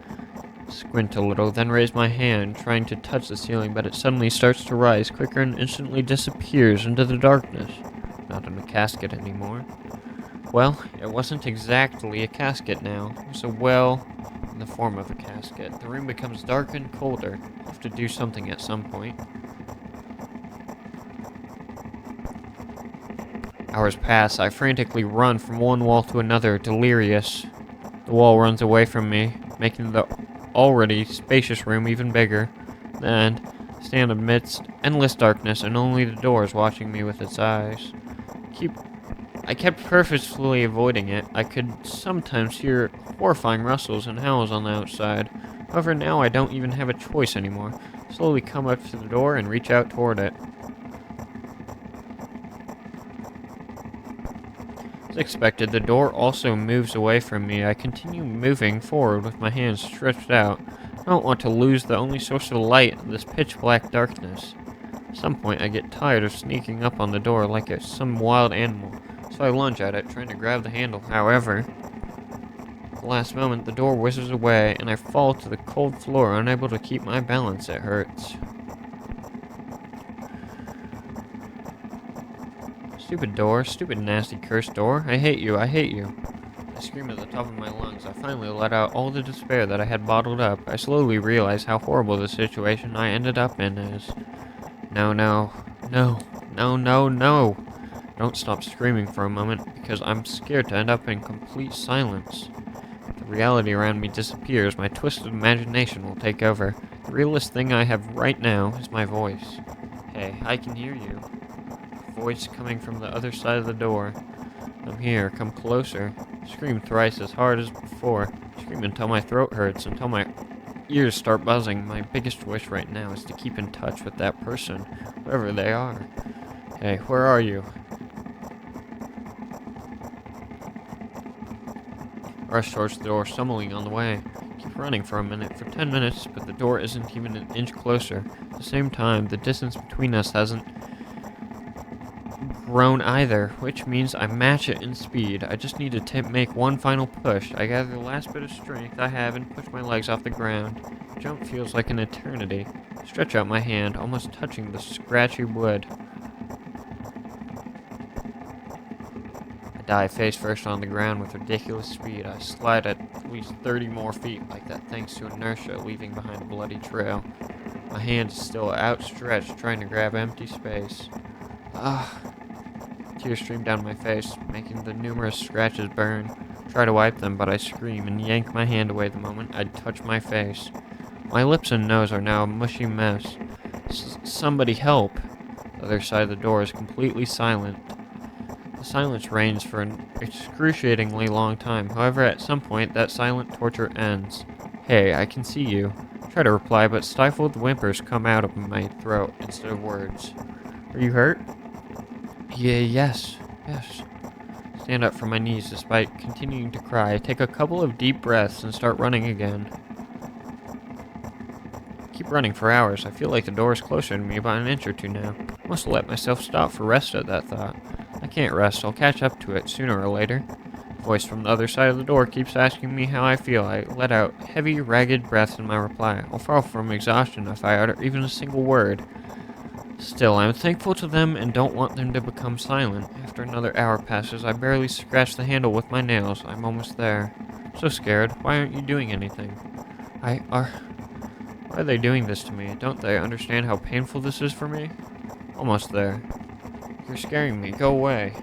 Squint a little, then raise my hand, trying to touch the ceiling, but it suddenly starts to rise quicker and instantly disappears into the darkness. Not in a casket anymore. Well, it wasn't exactly a casket now. It was a well in the form of a casket. The room becomes dark and colder. I'll have to do something at some point. Hours pass. I frantically run from one wall to another, delirious. The wall runs away from me, making the already spacious room even bigger, and stand amidst endless darkness, and only the door is watching me with its eyes. I kept purposefully avoiding it. I could sometimes hear horrifying rustles and howls on the outside. However, now I don't even have a choice anymore. Slowly come up to the door and reach out toward it. As expected, the door also moves away from me. I continue moving forward with my hands stretched out. I don't want to lose the only source of light in this pitch-black darkness. At some point, I get tired of sneaking up on the door like some wild animal, so I lunge at it, trying to grab the handle. However, at the last moment, the door whizzes away, and I fall to the cold floor, unable to keep my balance. It hurts. Stupid door, stupid nasty cursed door. I hate you, I hate you. I scream at the top of my lungs. I finally let out all the despair that I had bottled up. I slowly realize how horrible the situation I ended up in is. No, no, no, no, no, no. Don't stop screaming for a moment, because I'm scared to end up in complete silence. If the reality around me disappears, my twisted imagination will take over. The realest thing I have right now is my voice. Hey, I can hear you. Voice coming from the other side of the door. I'm here, come closer. Scream thrice as hard as before. Scream until my throat hurts, until my ears start buzzing. My biggest wish right now is to keep in touch with that person, wherever they are. Hey, where are you? Rush towards the door, stumbling on the way. Keep running for a minute, for 10 minutes, but the door isn't even an inch closer. At the same time, the distance between us hasn't grown either, which means I match it in speed. I just need to make one final push. I gather the last bit of strength I have and push my legs off the ground. Jump feels like an eternity. Stretch out my hand, almost touching the scratchy wood. I dive face first on the ground with ridiculous speed. I slide at least 30 more feet like that thanks to inertia, leaving behind a bloody trail. My hand is still outstretched, trying to grab empty space. Tears stream down my face, making the numerous scratches burn. Try to wipe them, but I scream and yank my hand away the moment I touch my face. My lips and nose are now a mushy mess. Somebody help! The other side of the door is completely silent. The silence reigns for an excruciatingly long time. However, at some point, that silent torture ends. Hey, I can see you. Try to reply, but stifled whimpers come out of my throat instead of words. Are you hurt? Yes. Stand up from my knees despite continuing to cry. I take a couple of deep breaths and start running again. Keep running for hours. I feel like the door is closer to me by an inch or two now. Must have let myself stop for rest at that thought. I can't rest. I'll catch up to it sooner or later. A voice from the other side of the door keeps asking me how I feel. I let out heavy, ragged breaths in my reply. I'll fall from exhaustion if I utter even a single word. Still, I'm thankful to them and don't want them to become silent. After another hour passes, I barely scratch the handle with my nails. I'm almost there. So scared. Why aren't you doing anything? Why are they doing this to me? Don't they understand how painful this is for me? Almost there. You're scaring me. Go away.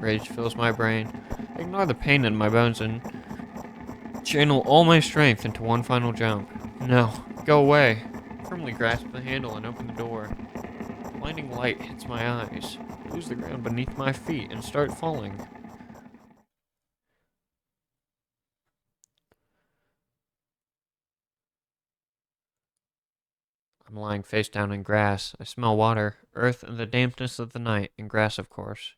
Rage fills my brain. I ignore the pain in my bones and channel all my strength into one final jump. No. Go away. I firmly grasp the handle and open the door. Blinding light hits my eyes. I lose the ground beneath my feet and start falling. I'm lying face down in grass. I smell water, earth, and the dampness of the night, and grass, of course.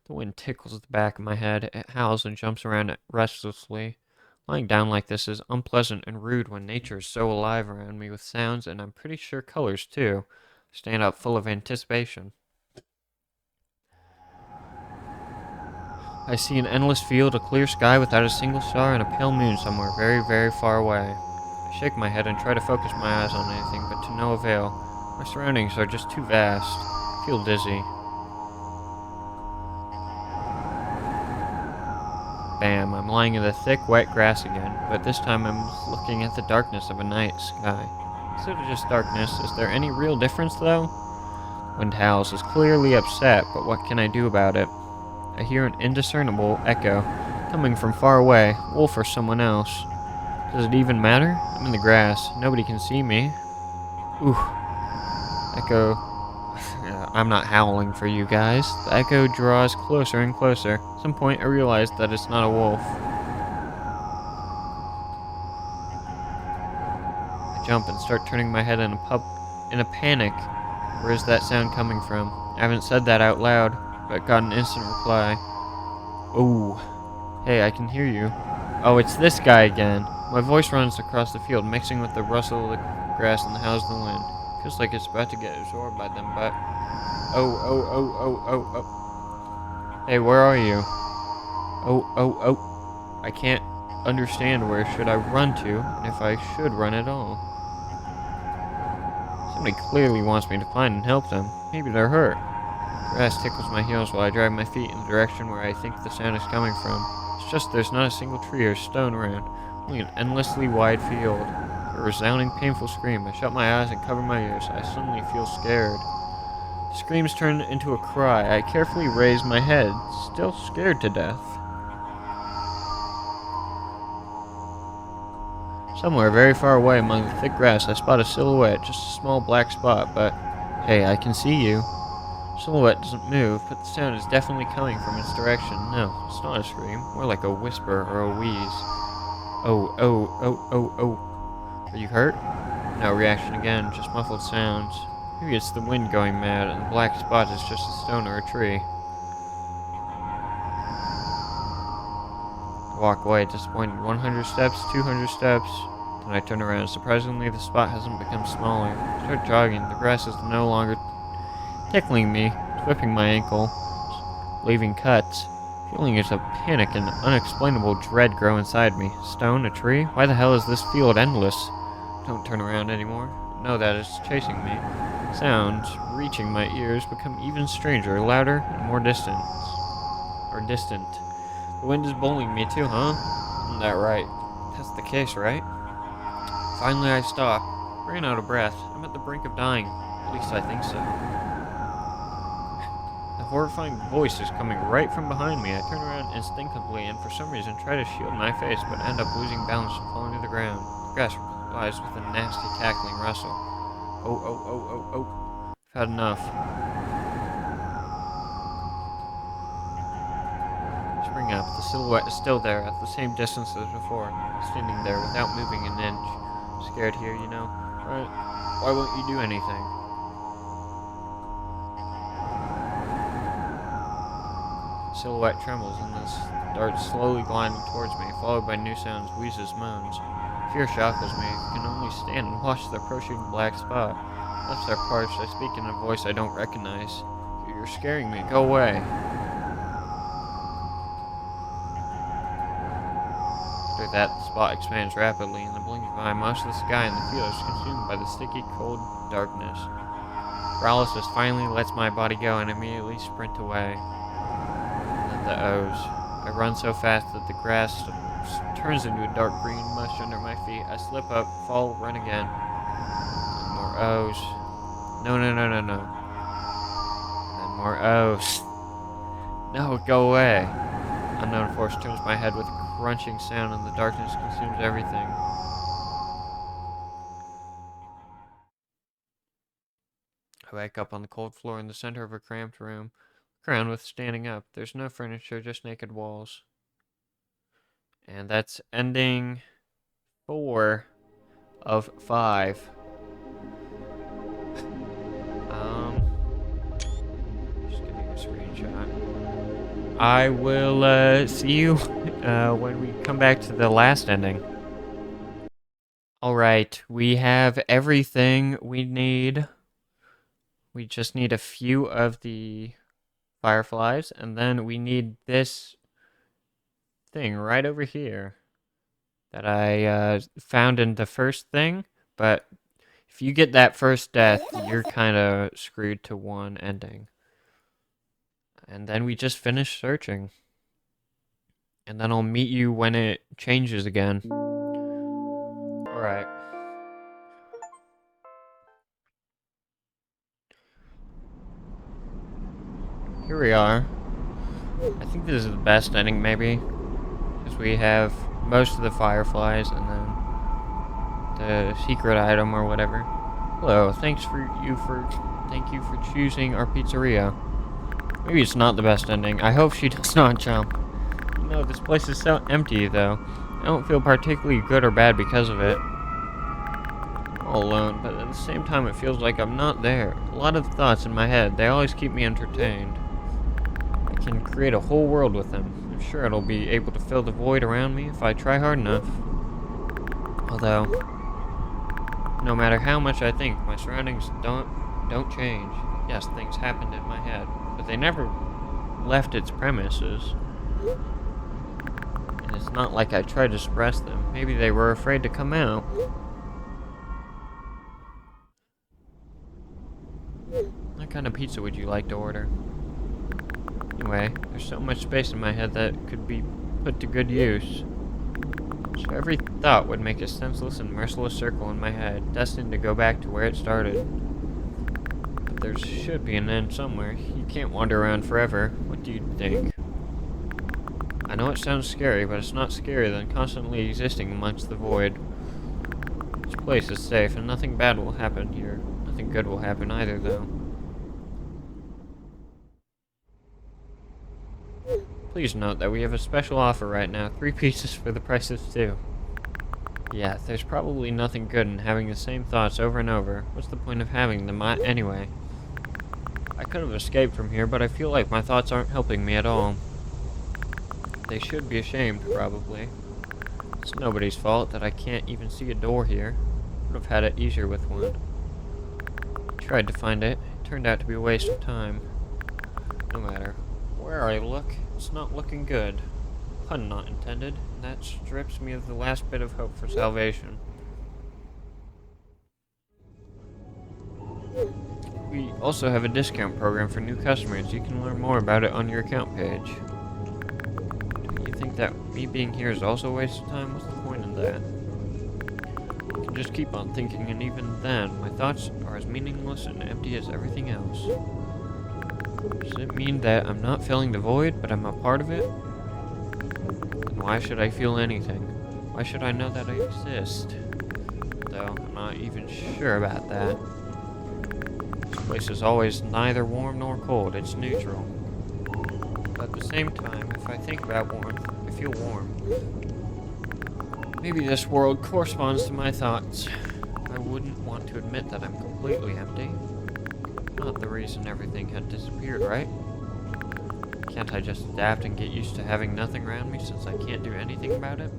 The wind tickles the back of my head. It howls and jumps around restlessly. Lying down like this is unpleasant and rude when nature is so alive around me with sounds, and I'm pretty sure colors, too. I stand up full of anticipation. I see an endless field, a clear sky without a single star, and a pale moon somewhere very, very far away. I shake my head and try to focus my eyes on anything, but to no avail. My surroundings are just too vast. I feel dizzy. Bam, I'm lying in the thick, wet grass again, but this time I'm looking at the darkness of a night sky. Instead of just darkness, is there any real difference, though? Wind howls, is clearly upset, but what can I do about it? I hear an indiscernible echo, coming from far away, wolf or someone else. Does it even matter? I'm in the grass. Nobody can see me. Ooh. Echo. I'm not howling for you guys. The echo draws closer and closer. At some point I realize that it's not a wolf. I jump and start turning my head in a panic. Where is that sound coming from? I haven't said that out loud, but got an instant reply. Ooh. Hey, I can hear you. Oh, it's this guy again. My voice runs across the field, mixing with the rustle of the grass and the howls of the wind. Feels like it's about to get absorbed by them, but... Oh. Hey, where are you? Oh. I can't understand where should I run to, and if I should run at all. Somebody clearly wants me to find and help them. Maybe they're hurt. Grass tickles my heels while I drag my feet in the direction where I think the sound is coming from. It's just there's not a single tree or stone around, only an endlessly wide field. A resounding, painful scream. I shut my eyes and cover my ears. I suddenly feel scared. The screams turn into a cry. I carefully raise my head, still scared to death. Somewhere very far away among the thick grass, I spot a silhouette, just a small black spot, but hey, I can see you. Silhouette doesn't move, but the sound is definitely coming from its direction. No, it's not a scream, more like a whisper or a wheeze. Oh. Are you hurt? No reaction again, just muffled sounds. Maybe it's the wind going mad, and the black spot is just a stone or a tree. I walk away, disappointed. 100 steps, 200 steps. Then I turn around. Surprisingly, the spot hasn't become smaller. I start jogging. The grass is no longer tickling me, whipping my ankle, leaving cuts. Feelings of panic and unexplainable dread grow inside me. Stone? A tree? Why the hell is this field endless? Don't turn around anymore. Know that it's chasing me. Sounds reaching my ears become even stranger, louder and more distant. The wind is bullying me too, huh? Isn't that right? That's the case, right? Finally I stop. Ran out of breath. I'm at the brink of dying. At least I think so. The horrifying voice is coming right from behind me. I turn around instinctively and for some reason try to shield my face, but end up losing balance and falling to the ground. The grass replies with a nasty cackling rustle. Oh. I've had enough. Spring up. The silhouette is still there, at the same distance as before, standing there without moving an inch. Scared here, you know? Why won't you do anything? Silhouette trembles and this darts slowly gliding towards me, followed by new sounds, wheezes, moans. Fear shackles me. I can only stand and watch the approaching black spot. Lips are parched. I speak in a voice I don't recognize. You're scaring me. Go away. After that, the spot expands rapidly. In the blink of an eye, most of the sky in the field is consumed by the sticky, cold darkness. Paralysis finally lets my body go and immediately sprint away. The O's. I run so fast that the grass turns into a dark green mush under my feet. I slip up, fall, run again. And more O's. No. And more O's. No, go away. Unknown force turns my head with a crunching sound and the darkness consumes everything. I wake up on the cold floor in the center of a cramped room. Crowned with standing up. There's no furniture, just naked walls. And that's ending 4 of 5. Just getting a screenshot. I will see you when we come back to the last ending. Alright, we have everything we need. We just need a few of the fireflies, and then we need this thing right over here that I found in the first thing, but if you get that first death, you're kind of screwed to one ending. And then we just finish searching. And then I'll meet you when it changes again. Alright. Here we are. I think this is the best ending, maybe. Because we have most of the fireflies and then the secret item or whatever. Hello, thank you for choosing our pizzeria. Maybe it's not the best ending. I hope she does not jump. You know, this place is so empty, though. I don't feel particularly good or bad because of it. I'm all alone, but at the same time it feels like I'm not there. A lot of thoughts in my head. They always keep me entertained. I can create a whole world with them. I'm sure it'll be able to fill the void around me if I try hard enough. Although, no matter how much I think, my surroundings don't change. Yes, things happened in my head, but they never left its premises. And it's not like I tried to suppress them. Maybe they were afraid to come out. What kind of pizza would you like to order? Anyway, there's so much space in my head that could be put to good use. So every thought would make a senseless and merciless circle in my head, destined to go back to where it started. But there should be an end somewhere. You can't wander around forever. What do you think? I know it sounds scary, but it's not scarier than constantly existing amongst the void. This place is safe, and nothing bad will happen here. Nothing good will happen either, though. Please note that we have a special offer right now. 3 pieces for the price of 2. Yeah, there's probably nothing good in having the same thoughts over and over. What's the point of having them anyway? I could have escaped from here, but I feel like my thoughts aren't helping me at all. They should be ashamed, probably. It's nobody's fault that I can't even see a door here. Would have had it easier with one. Tried to find it. It turned out to be a waste of time. No matter where I look, it's not looking good. Pun not intended, and that strips me of the last bit of hope for salvation. We also have a discount program for new customers. You can learn more about it on your account page. Do you think that me being here is also a waste of time? What's the point in that? I can just keep on thinking, and even then, my thoughts are as meaningless and empty as everything else. Does it mean that I'm not filling the void, but I'm a part of it? Then why should I feel anything? Why should I know that I exist? Though, I'm not even sure about that. This place is always neither warm nor cold, it's neutral. But at the same time, if I think about warmth, I feel warm. Maybe this world corresponds to my thoughts. I wouldn't want to admit that I'm completely empty. Not the reason everything had disappeared, right? Can't I just adapt and get used to having nothing around me since I can't do anything about it?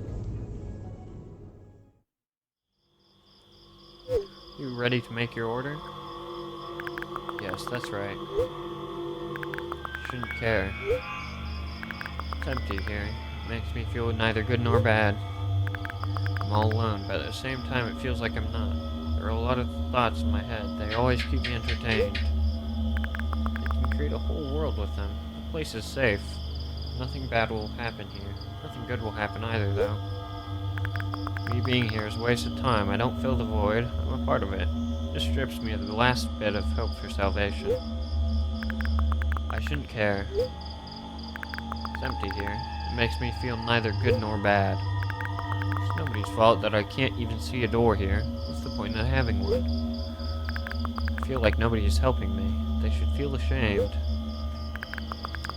You ready to make your order? Yes, that's right. Shouldn't care. It's empty here. It makes me feel neither good nor bad. I'm all alone, but at the same time it feels like I'm not. There are a lot of thoughts in my head. They always keep me entertained. I can create a whole world with them. The place is safe. Nothing bad will happen here. Nothing good will happen either, though. Me being here is a waste of time. I don't fill the void. I'm a part of it. This strips me of the last bit of hope for salvation. I shouldn't care. It's empty here. It makes me feel neither good nor bad. It's nobody's fault that I can't even see a door here. What's the point in having one? I feel like nobody is helping me. They should feel ashamed.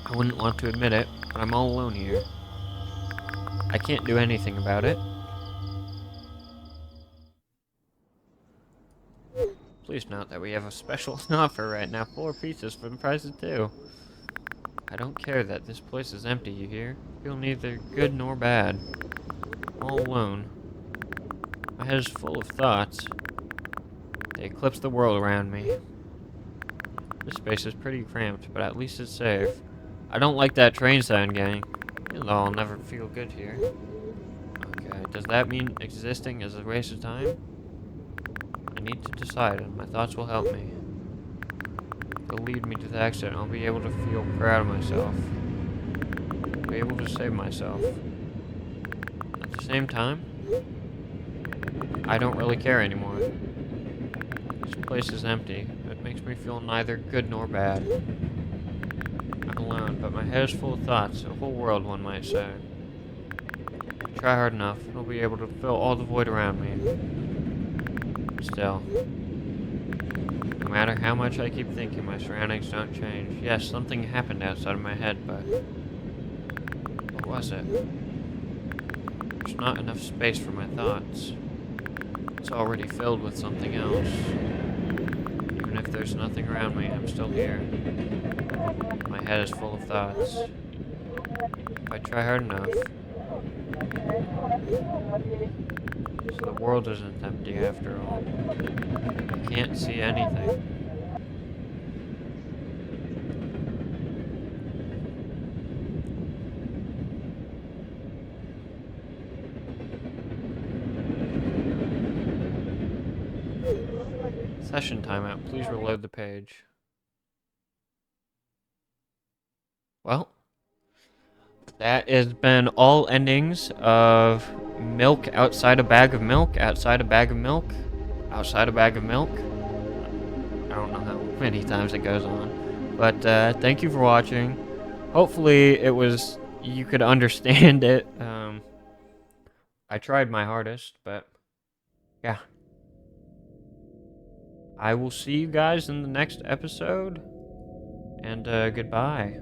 I wouldn't want to admit it, but I'm all alone here. I can't do anything about it. Please note that we have a special offer right now, 4 pizzas for the price of 2. I don't care that this place is empty, you hear? I feel neither good nor bad. I'm all alone. My head is full of thoughts. They eclipse the world around me. This space is pretty cramped, but at least it's safe. I don't like that train sound, gang. Even though I'll never feel good here. Okay, does that mean existing is a waste of time? I need to decide, and my thoughts will help me. They'll lead me to the exit, and I'll be able to feel proud of myself. I'll be able to save myself. At the same time, I don't really care anymore. This place is empty. It makes me feel neither good nor bad. I'm alone, but my head is full of thoughts, a whole world, one might say. Try hard enough, and I'll be able to fill all the void around me. Still, no matter how much I keep thinking, my surroundings don't change. Yes, something happened outside of my head, but what was it? There's not enough space for my thoughts. It's already filled with something else. Even if there's nothing around me, I'm still here. My head is full of thoughts. If I try hard enough, so the world isn't empty after all. I can't see anything. Session timeout. Please reload the page. Well, that has been all endings of milk outside a bag of milk, outside a bag of milk, outside a bag of milk. I don't know how many times it goes on. But thank you for watching. Hopefully you could understand it. I tried my hardest, but yeah. I will see you guys in the next episode, and goodbye.